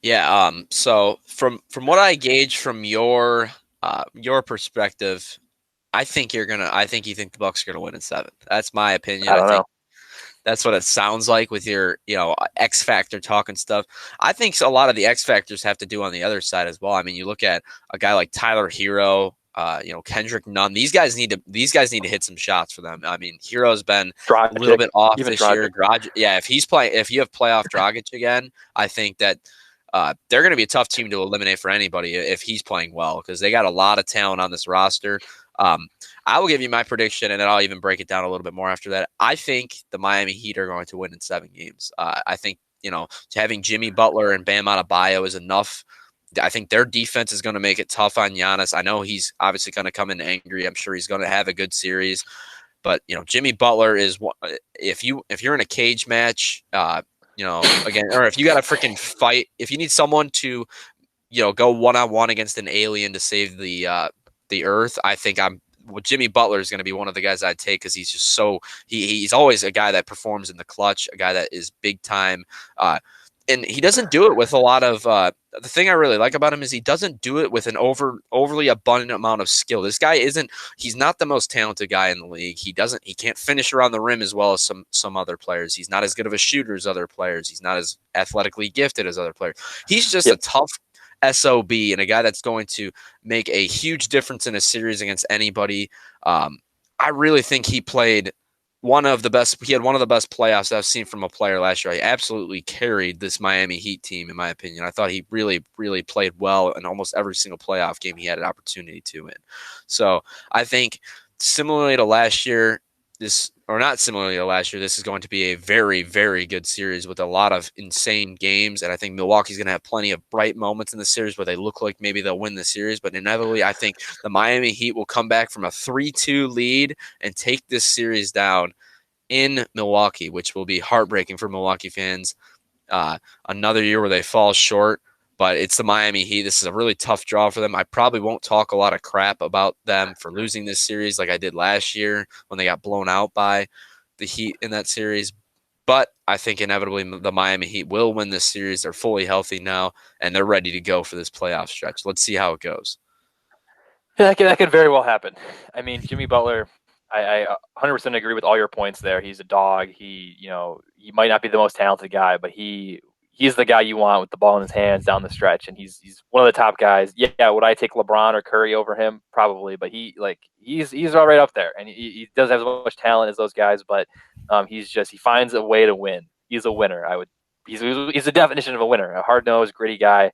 Yeah. So from what I gauge from your perspective, I think you think the Bucks are gonna win in 7. That's my opinion. I I don't think know. that's what it sounds like with your, X factor talking stuff. I think a lot of the X factors have to do on the other side as well. I mean, you look at a guy like Tyler Hero, Kendrick Nunn. These guys need to hit some shots for them. I mean, Hero's been a little Dragic, bit off even this year. Dragic. Yeah, if you have playoff Dragic again, I think that they're going to be a tough team to eliminate for anybody if he's playing well because they got a lot of talent on this roster. Um, I will give you my prediction, and then I'll even break it down a little bit more after that. I think the Miami Heat are going to win in 7 games. I think having Jimmy Butler and Bam Adebayo is enough. I think their defense is going to make it tough on Giannis. I know he's obviously going to come in angry. I'm sure he's going to have a good series, but Jimmy Butler is if you're in a cage match, again, or if you got to freaking fight, if you need someone to go one-on-one against an alien to save the earth, I think Jimmy Butler is going to be one of the guys I'd take because he's just he's always a guy that performs in the clutch, a guy that is big time. And he doesn't do it with a lot of the thing I really like about him is he doesn't do it with an overly abundant amount of skill. This guy he's not the most talented guy in the league. He can't finish around the rim as well as some other players. He's not as good of a shooter as other players. He's not as athletically gifted as other players. He's just a Yep. tough SOB and a guy that's going to make a huge difference in a series against anybody. I really think he played one of the best. He had one of the best playoffs I've seen from a player last year. He absolutely carried this Miami Heat team, in my opinion. I thought he really, really played well in almost every single playoff game he had an opportunity to win. So I think similarly to last year, this is going to be a very, very good series with a lot of insane games. And I think Milwaukee's going to have plenty of bright moments in the series where they look like maybe they'll win the series. But inevitably, I think the Miami Heat will come back from a 3-2 lead and take this series down in Milwaukee, which will be heartbreaking for Milwaukee fans. Another year where they fall short. But it's the Miami Heat. This is a really tough draw for them. I probably won't talk a lot of crap about them for losing this series like I did last year when they got blown out by the Heat in that series. But I think inevitably the Miami Heat will win this series. They're fully healthy now, and they're ready to go for this playoff stretch. Let's see how it goes. That could very well happen. I mean, Jimmy Butler, I 100% agree with all your points there. He's a dog. He might not be the most talented guy, but he's the guy you want with the ball in his hands down the stretch, and he's one of the top guys. Yeah, would I take LeBron or Curry over him? Probably, but he's all right up there, and he doesn't have as much talent as those guys, but he finds a way to win. He's a winner. He's the definition of a winner, a hard nosed, gritty guy.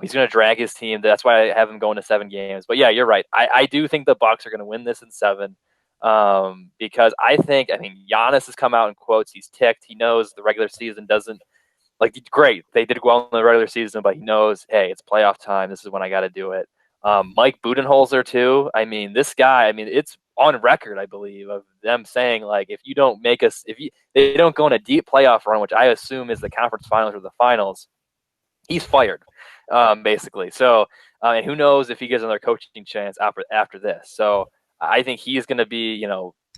He's going to drag his team. That's why I have him going to 7 games. But yeah, you're right. I do think the Bucks are going to win this in 7. Because I mean, Giannis has come out in quotes. He's ticked. He knows the regular season doesn't great. They did well in the regular season, but he knows, hey, it's playoff time. This is when I got to do it. Mike Budenholzer too. I mean, this guy. I mean, it's on record, I believe, of them saying if you don't make us, if they don't go on a deep playoff run, which I assume is the conference finals or the finals, he's fired, basically. So, and who knows if he gets another coaching chance after this. So, I think he's going to be,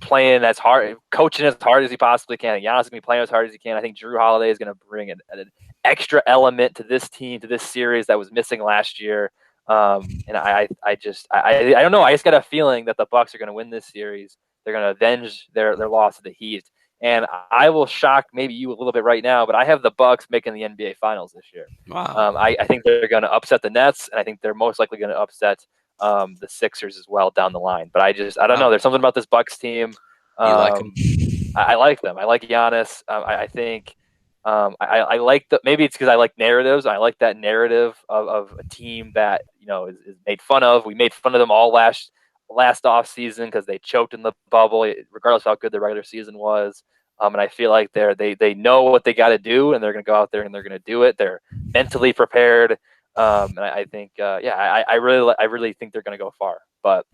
playing as hard, coaching as hard as he possibly can. Giannis is going to be playing as hard as he can. I think Drew Holiday is going to bring an extra element to this team, to this series that was missing last year. And I don't know. I just got a feeling that the Bucks are going to win this series. They're going to avenge their loss to the Heat. And I will shock maybe you a little bit right now, but I have the Bucks making the NBA Finals this year. Wow. I think they're going to upset the Nets, and I think they're most likely going to upset the Sixers as well down the line. But I don't know. There's something about this Bucks team. You like him? I like them. I like Giannis. I think I like maybe it's because I like narratives. I like that narrative of a team that is made fun of. We made fun of them all last off season because they choked in the bubble, regardless of how good the regular season was. And I feel like they know what they got to do, and they're going to go out there and they're going to do it. They're mentally prepared, and I think I really think they're going to go far. But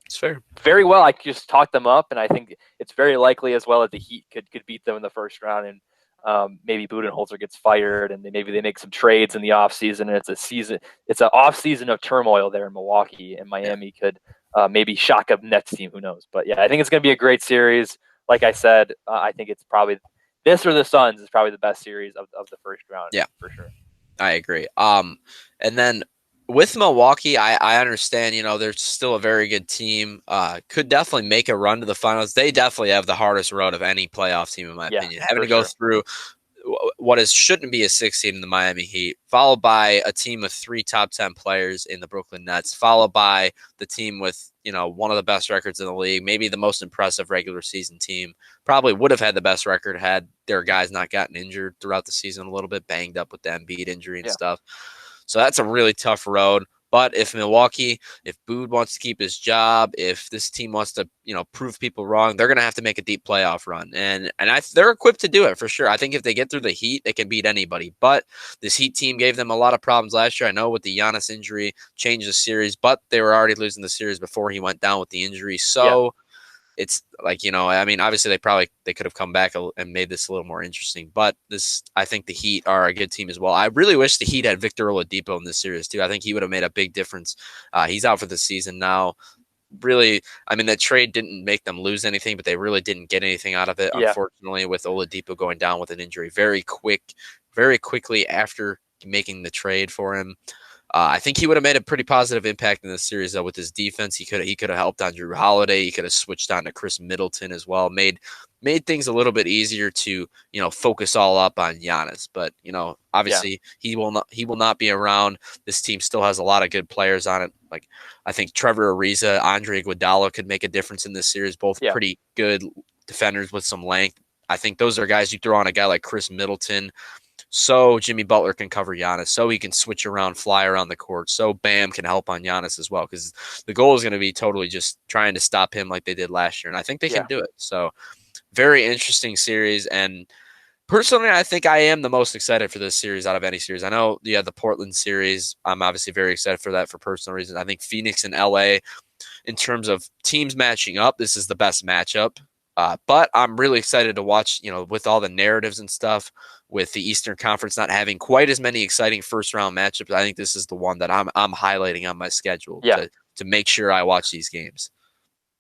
It's fair. very well, I just talked them up, and I think it's very likely as well that the Heat could beat them in the first round, and maybe Budenholzer gets fired, and maybe they make some trades in the offseason, and it's an off season of turmoil there in Milwaukee, and Yeah. Miami could maybe shock a Nets team, who knows? But yeah, I think it's going to be a great series. Like I said, I think it's probably this or the Suns is probably the best series of the first round Yeah. for sure. I agree. And then with Milwaukee, I understand, they're still a very good team. Could definitely make a run to the finals. They definitely have the hardest road of any playoff team, in my Yeah, opinion. Having for to go sure. through what shouldn't be a 16 in the Miami Heat, followed by a team of 3 top 10 players in the Brooklyn Nets, followed by the team with, one of the best records in the league, maybe the most impressive regular season team. Probably would have had the best record had their guys not gotten injured throughout the season, a little bit banged up with the Embiid injury and Yeah, stuff. So that's a really tough road. But if Bood wants to keep his job, if this team wants to, prove people wrong, they're going to have to make a deep playoff run, and they're equipped to do it for sure. I think if they get through the Heat, they can beat anybody. But this Heat team gave them a lot of problems last year. I know with the Giannis injury changed the series, but they were already losing the series before he went down with the injury. yeah, So it's like, I mean, obviously they could have come back and made this a little more interesting, but I think the Heat are a good team as well. I really wish the Heat had Victor Oladipo in this series too. I think he would have made a big difference. He's out for the season now. Really, I mean, that trade didn't make them lose anything, but they really didn't get anything out of it. yeah, Unfortunately, with Oladipo going down with an injury very quickly after making the trade for him. I think he would have made a pretty positive impact in this series, though, with his defense. He could have helped on Drew Holiday. He could have switched on to Chris Middleton as well. Made things a little bit easier to focus all up on Giannis. But yeah, obviously he will not be around. This team still has a lot of good players on it. Like I think Trevor Ariza, Andre Iguodala could make a difference in this series. Both yeah, pretty good defenders with some length. I think those are guys you throw on a guy like Chris Middleton, so Jimmy Butler can cover Giannis, so he can switch around, fly around the court, so Bam can help on Giannis as well. Because the goal is going to be totally just trying to stop him like they did last year, and I think they can yeah, do it. So very interesting series, and personally, I think I am the most excited for this series out of any series. I know you had the Portland series. I'm obviously very excited for that for personal reasons. I think Phoenix and LA, in terms of teams matching up, this is the best matchup. But I'm really excited to watch, with all the narratives and stuff, with the Eastern Conference not having quite as many exciting first round matchups. I think this is the one that I'm highlighting on my schedule yeah. to make sure I watch these games.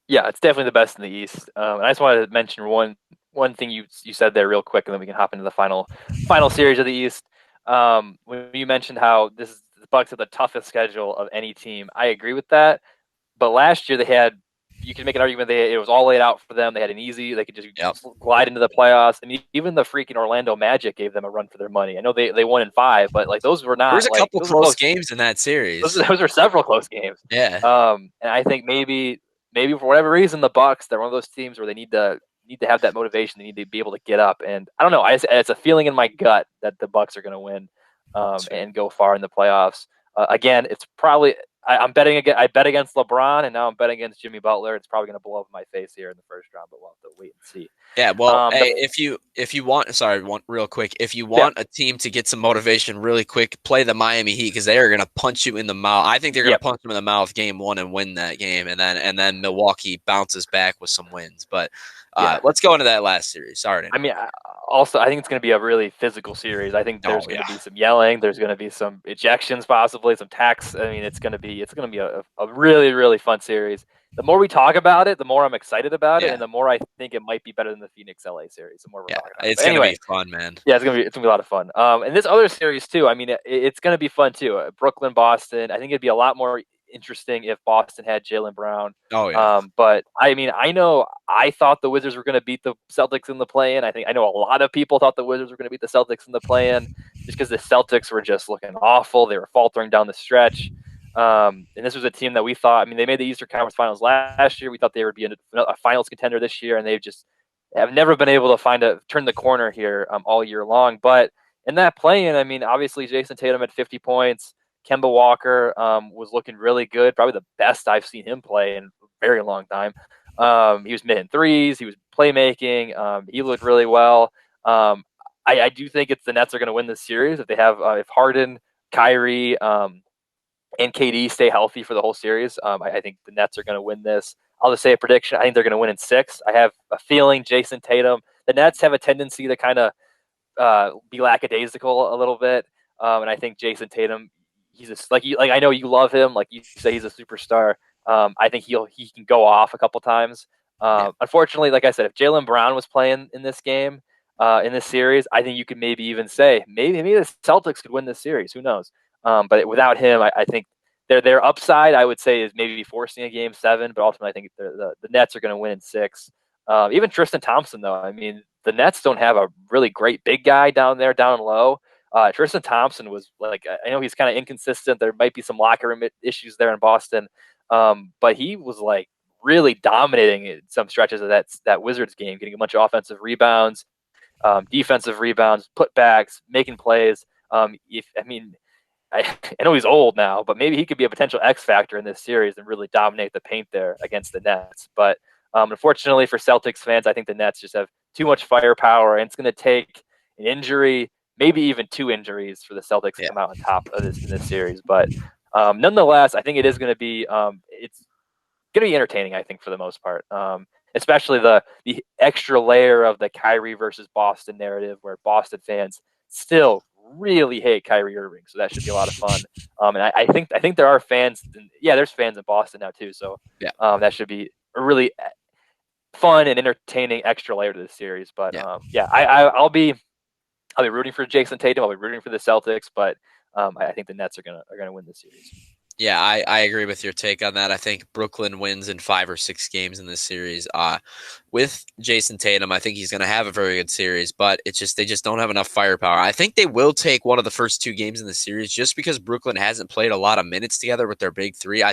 Yeah, it's definitely the best in the East. And I just wanted to mention one thing you said there real quick, and then we can hop into the final series of the East. When you mentioned how the Bucks have the toughest schedule of any team, I agree with that. But last year you can make an argument it was all laid out for them. They had an easy, they could just Yep. glide into the playoffs, and even the freaking Orlando Magic gave them a run for their money. I know they won in 5, but like those were There's not a like couple those were close close. games in that series. Those are several close games. Yeah. And I think maybe for whatever reason the Bucks, they're one of those teams where they need to have that motivation. They need to be able to get up. And I don't know. It's a feeling in my gut that the Bucks are going to win and go far in the playoffs. Again, it's probably I'm betting again. I bet against LeBron, and now I'm betting against Jimmy Butler. It's probably going to blow up in my face here in the first round, but we'll have to wait and see. Yeah, well, The hey, if you want, sorry, one real quick, if you Yeah, want a team to get some motivation really quick, play the Miami Heat because they are going to punch you in the mouth. I think they're going yeah, to punch them in the mouth game 1 and win that game, and then Milwaukee bounces back with some wins. But yeah. let's go into that last series. Sorry to I mean, interrupt. also, I think it's going to be a really physical series. I think Oh there's going yeah, to be some yelling. There's going to be some ejections, possibly some tax. I mean, it's going to be a really really fun series. The more we talk about it, the more I'm excited about it, yeah, and the more I think it might be better than the Phoenix LA series. The more we're yeah. talking about it. It's But going to anyway, be fun, man. yeah, it's gonna be a lot of fun. And this other series too. I mean, it's gonna be fun too. Brooklyn, Boston. I think it'd be a lot more interesting if Boston had Jaylen Brown. Oh yeah, But I mean, I know I thought the Wizards were gonna beat the Celtics in the play-in. I know a lot of people thought the Wizards were gonna beat the Celtics in the play-in, just because the Celtics were just looking awful. They were faltering down the stretch. And this was a team that we thought. I mean, they made the Eastern Conference Finals last year. We thought they would be a finals contender this year, and they've just have never been able to turn the corner here all year long. But in that play-in, I mean, obviously Jason Tatum had 50 points. Kemba Walker was looking really good, probably the best I've seen him play in a very long time. He was hitting threes, he was playmaking, he looked really well. I do think it's the Nets are going to win this series if they have if Harden, Kyrie, and KD stay healthy for the whole series. I think the Nets are going to win this. I'll just say a prediction. I think they're going to win in six. I have a feeling Jason Tatum. The Nets have a tendency to kind of be lackadaisical a little bit, and I think Jason Tatum. He's like I know you love him. Like you say, he's a superstar. I think he can go off a couple times. Yeah, Unfortunately, like I said, if Jaylen Brown was playing in this game, in this series, I think you could maybe even say maybe the Celtics could win this series. Who knows? But without him, I think their upside, I would say, is maybe forcing a game seven. But ultimately, I think the Nets are going to win in six. Even Tristan Thompson, though, I mean, the Nets don't have a really great big guy down there, down low. Tristan Thompson was like, I know he's kind of inconsistent. There might be some locker room issues there in Boston, but he was like really dominating in some stretches of that Wizards game, getting a bunch of offensive rebounds, defensive rebounds, putbacks, making plays. If I mean, I know he's old now, but maybe he could be a potential X factor in this series and really dominate the paint there against the Nets. But unfortunately for Celtics fans, I think the Nets just have too much firepower, and it's going to take an injury, maybe even two injuries, for the Celtics to yeah, come out on top of this in this series. But nonetheless, I think it is going to be it's going to be entertaining. I think for the most part, especially the extra layer of the Kyrie versus Boston narrative, where Boston fans still really hate Kyrie Irving. So that should be a lot of fun. And I think there are fans. Yeah, there's fans in Boston now too. So yeah, that should be a really fun and entertaining extra layer to the series. But yeah. yeah, I'll be rooting for Jason Tatum. I'll be rooting for the Celtics. But I think the Nets are gonna win this series. Yeah, I agree with your take on that. I think Brooklyn wins in 5 or 6 games in this series. With Jason Tatum, I think he's going to have a very good series, but it's just they just don't have enough firepower. I think they will take one of the first 2 games in the series just because Brooklyn hasn't played a lot of minutes together with their big three. Yeah,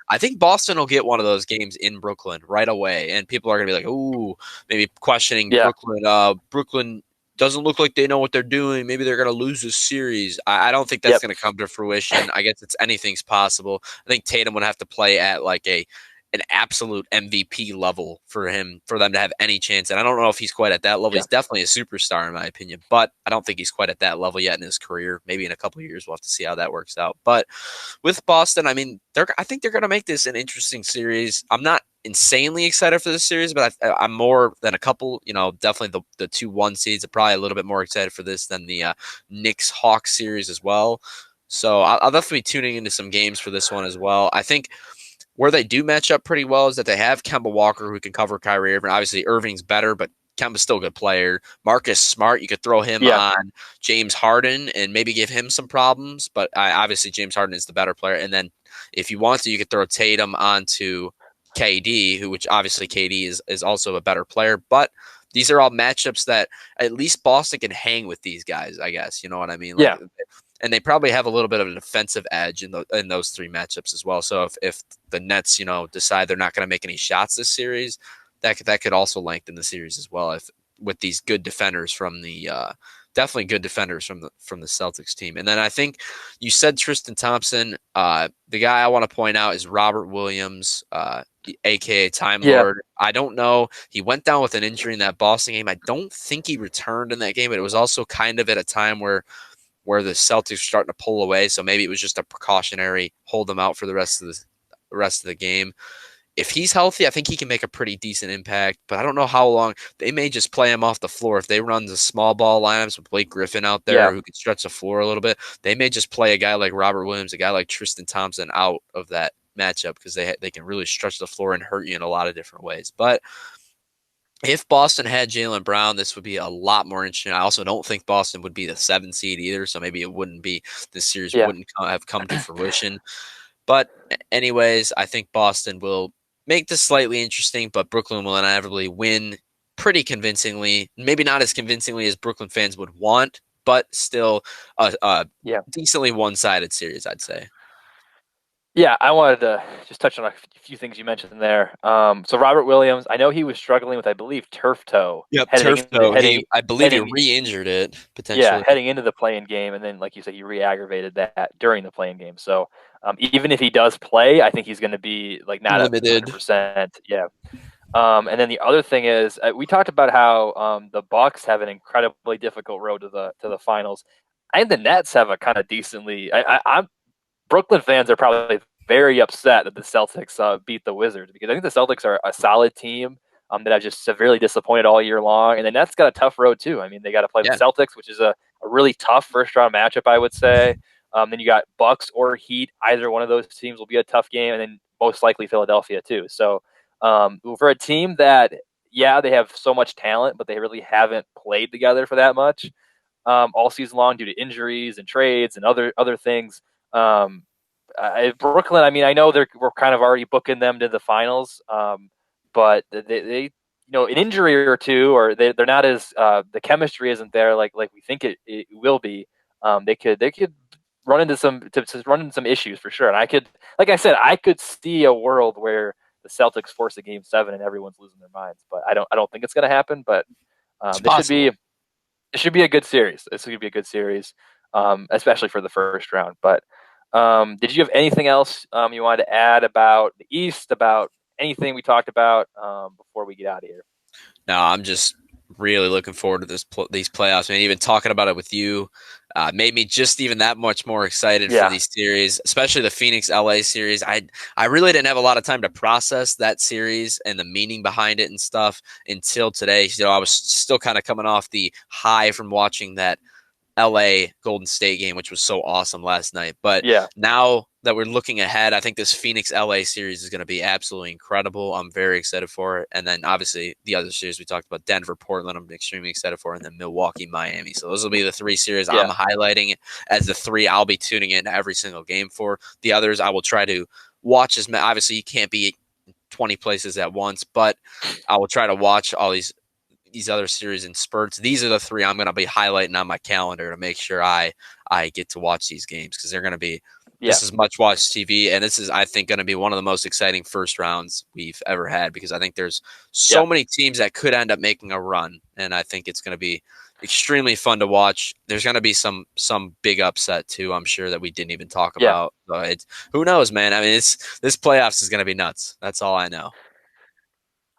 I think Boston will get one of those games in Brooklyn right away, and people are going to be like, "Ooh," maybe questioning yeah, Brooklyn. Brooklyn doesn't look like they know what they're doing. Maybe they're going to lose this series. I don't think that's yep, going to come to fruition. I guess it's anything's possible. I think Tatum would have to play at like an absolute MVP level for them to have any chance. And I don't know if he's quite at that level. yeah, He's definitely a superstar in my opinion, but I don't think he's quite at that level yet in his career. Maybe in a couple of years we'll have to see how that works out. But with Boston, I mean, I think they're going to make this an interesting series. I'm not insanely excited for this series, but I'm more than a couple. You know, definitely the 2-1 seeds are probably a little bit more excited for this than the Knicks Hawks series as well. So I'll definitely be tuning into some games for this one as well. I think where they do match up pretty well is that they have Kemba Walker who can cover Kyrie Irving. Obviously, Irving's better, but Kemba's still a good player. Marcus Smart, you could throw him yeah, on James Harden and maybe give him some problems, but obviously James Harden is the better player. And then if you want to, you could throw Tatum onto KD, which obviously KD is also a better player, but these are all matchups that at least Boston can hang with these guys, I guess. You know what I mean? Like, yeah, and they probably have a little bit of a defensive edge in those 3 matchups as well. So if the Nets, decide they're not going to make any shots this series, that could also lengthen the series as well. If with these good defenders from the definitely good defenders from the Celtics team. And then I think you said Tristan Thompson. The guy I want to point out is Robert Williams, aka Time yeah, Lord. I don't know. He went down with an injury in that Boston game. I don't think he returned in that game, but it was also kind of at a time where the Celtics were starting to pull away. So maybe it was just a precautionary hold them out for the rest of the game. If he's healthy, I think he can make a pretty decent impact, but I don't know how long. They may just play him off the floor. If they run the small ball lineups with Blake Griffin out there yeah, who can stretch the floor a little bit, they may just play a guy like Robert Williams, a guy like Tristan Thompson out of that matchup because they can really stretch the floor and hurt you in a lot of different ways. But if Boston had Jaylen Brown, this would be a lot more interesting. I also don't think Boston would be the 7 seed either, so maybe it wouldn't be this series yeah, wouldn't have come to fruition. But anyways, I think Boston will make this slightly interesting, but Brooklyn will inevitably win pretty convincingly. Maybe not as convincingly as Brooklyn fans would want, but still a yeah. decently one-sided series, I'd say. Yeah, I wanted to just touch on a few things you mentioned there. So Robert Williams, I know he was struggling with, I believe, turf toe Yep, turf toe. I believe he heading re-injured it yeah, potentially. heading into the playing game, and then like you said, he re-aggravated that during the playing game. So even if he does play, I think he's going to be like not at Limited. 100%. Yeah. And then the other thing is, we talked about how the Bucks have an incredibly difficult road to the finals. I think the Nets have a kind of decently. I'm Brooklyn fans are probably very upset that the Celtics beat the Wizards, because I think the Celtics are a solid team that I've just severely disappointed all year long. And the Nets got a tough road too. I mean, they got to play the Yeah, Celtics, which is a really tough first round matchup, I would say. Then you got Bucks or Heat. Either one of those teams will be a tough game, and then most likely Philadelphia too. So for a team that, yeah, they have so much talent, but they really haven't played together for that much all season long due to injuries and trades and other things. Um, Brooklyn, I mean, I know we're kind of already booking them to the finals, but they an injury or two, or they're not as the chemistry isn't there like we think it will be. They could run into some issues for sure. And like I said, I could see a world where the Celtics force a game seven and everyone's losing their minds, but I don't think it's going to happen. But it's this should be possible. it should be a good series. This should be a good series, especially for the first round. But did you have anything else you wanted to add about the East, about anything we talked about before we get out of here? No, I'm just really looking forward to these playoffs. Man, even talking about it with you made me just even that much more excited for Yeah, these series, especially the Phoenix LA series. I really didn't have a lot of time to process that series and the meaning behind it and stuff until today. I was still kind of coming off the high from watching that LA Golden State game, which was so awesome last night. But yeah, now that we're looking ahead, I think this Phoenix LA series is going to be absolutely incredible. I'm very excited for it. And then obviously the other series we talked about, Denver, Portland, I'm extremely excited for, and then Milwaukee, Miami. So those will be the three series I'm yeah, highlighting as the three I'll be tuning in every single game for. The others I will try to watch as obviously you can't be 20 places at once, but I will try to watch all these other series in spurts. These are the three I'm going to be highlighting on my calendar to make sure I get to watch these games because they're going to be yeah, this is much watched TV, and this is I think going to be one of the most exciting first rounds we've ever had because I think there's yeah, so many teams that could end up making a run, and I think it's going to be extremely fun to watch. There's going to be some big upset too. I'm sure that we didn't even talk yeah. about. It's who knows, man. I mean, it's this playoffs is going to be nuts. That's all I know.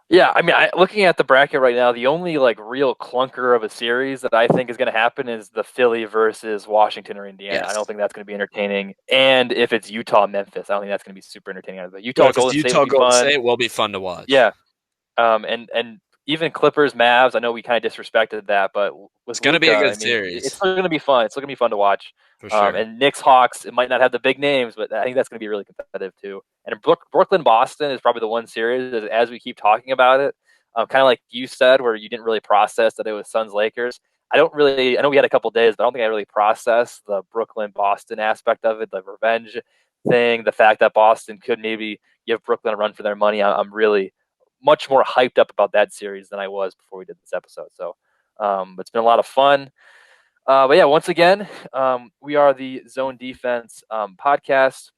Yeah, I mean, looking at the bracket right now, the only like real clunker of a series that I think is going to happen is the Philly versus Washington or Indiana. I don't Yes. think that's going to be entertaining. And if it's Utah Memphis, I don't think that's going to be super entertaining either. But Utah if it's Golden State would Utah be Golden fun. State, it will be fun to watch. Yeah, and even Clippers, Mavs. I know we kind of disrespected that, but It's with going to be Luca, a I good mean, it's series still going to be fun. It's still going to be fun to watch. for sure. And Knicks, Hawks. It might not have the big names, but I think that's going to be really competitive too. And Brooklyn, Boston is probably the one series as we keep talking about it. Kind of like you said, where you didn't really process that it was Suns Lakers. I don't really. I know we had a couple days, but I don't think I really processed the Brooklyn Boston aspect of it, the revenge thing, the fact that Boston could maybe give Brooklyn a run for their money. I'm really much more hyped up about that series than I was before we did this episode. So it's been a lot of fun. But yeah, once again, we are the Zone Defense podcast.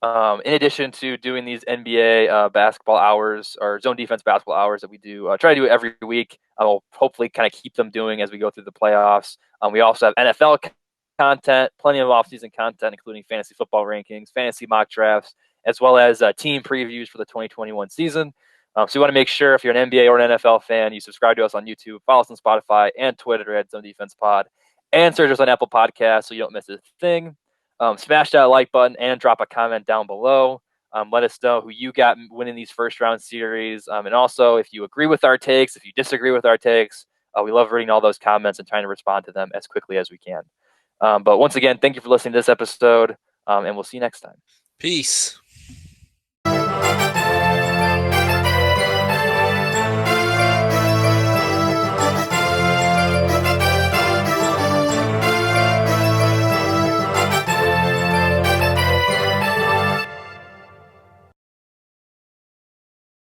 In addition to doing these NBA basketball hours or zone defense basketball hours that we do, try to do it every week. I'll hopefully kind of keep them doing as we go through the playoffs. We also have NFL content, plenty of off-season content, including fantasy football rankings, fantasy mock drafts, as well as team previews for the 2021 season. So you want to make sure if you're an NBA or an NFL fan, you subscribe to us on YouTube, follow us on Spotify and Twitter at Zone Defense Pod, and search us on Apple Podcasts so you don't miss a thing. Smash that like button and drop a comment down below. Let us know who you got winning these first round series. And also, if you agree with our takes, if you disagree with our takes, we love reading all those comments and trying to respond to them as quickly as we can. But once again, thank you for listening to this episode, and we'll see you next time. Peace.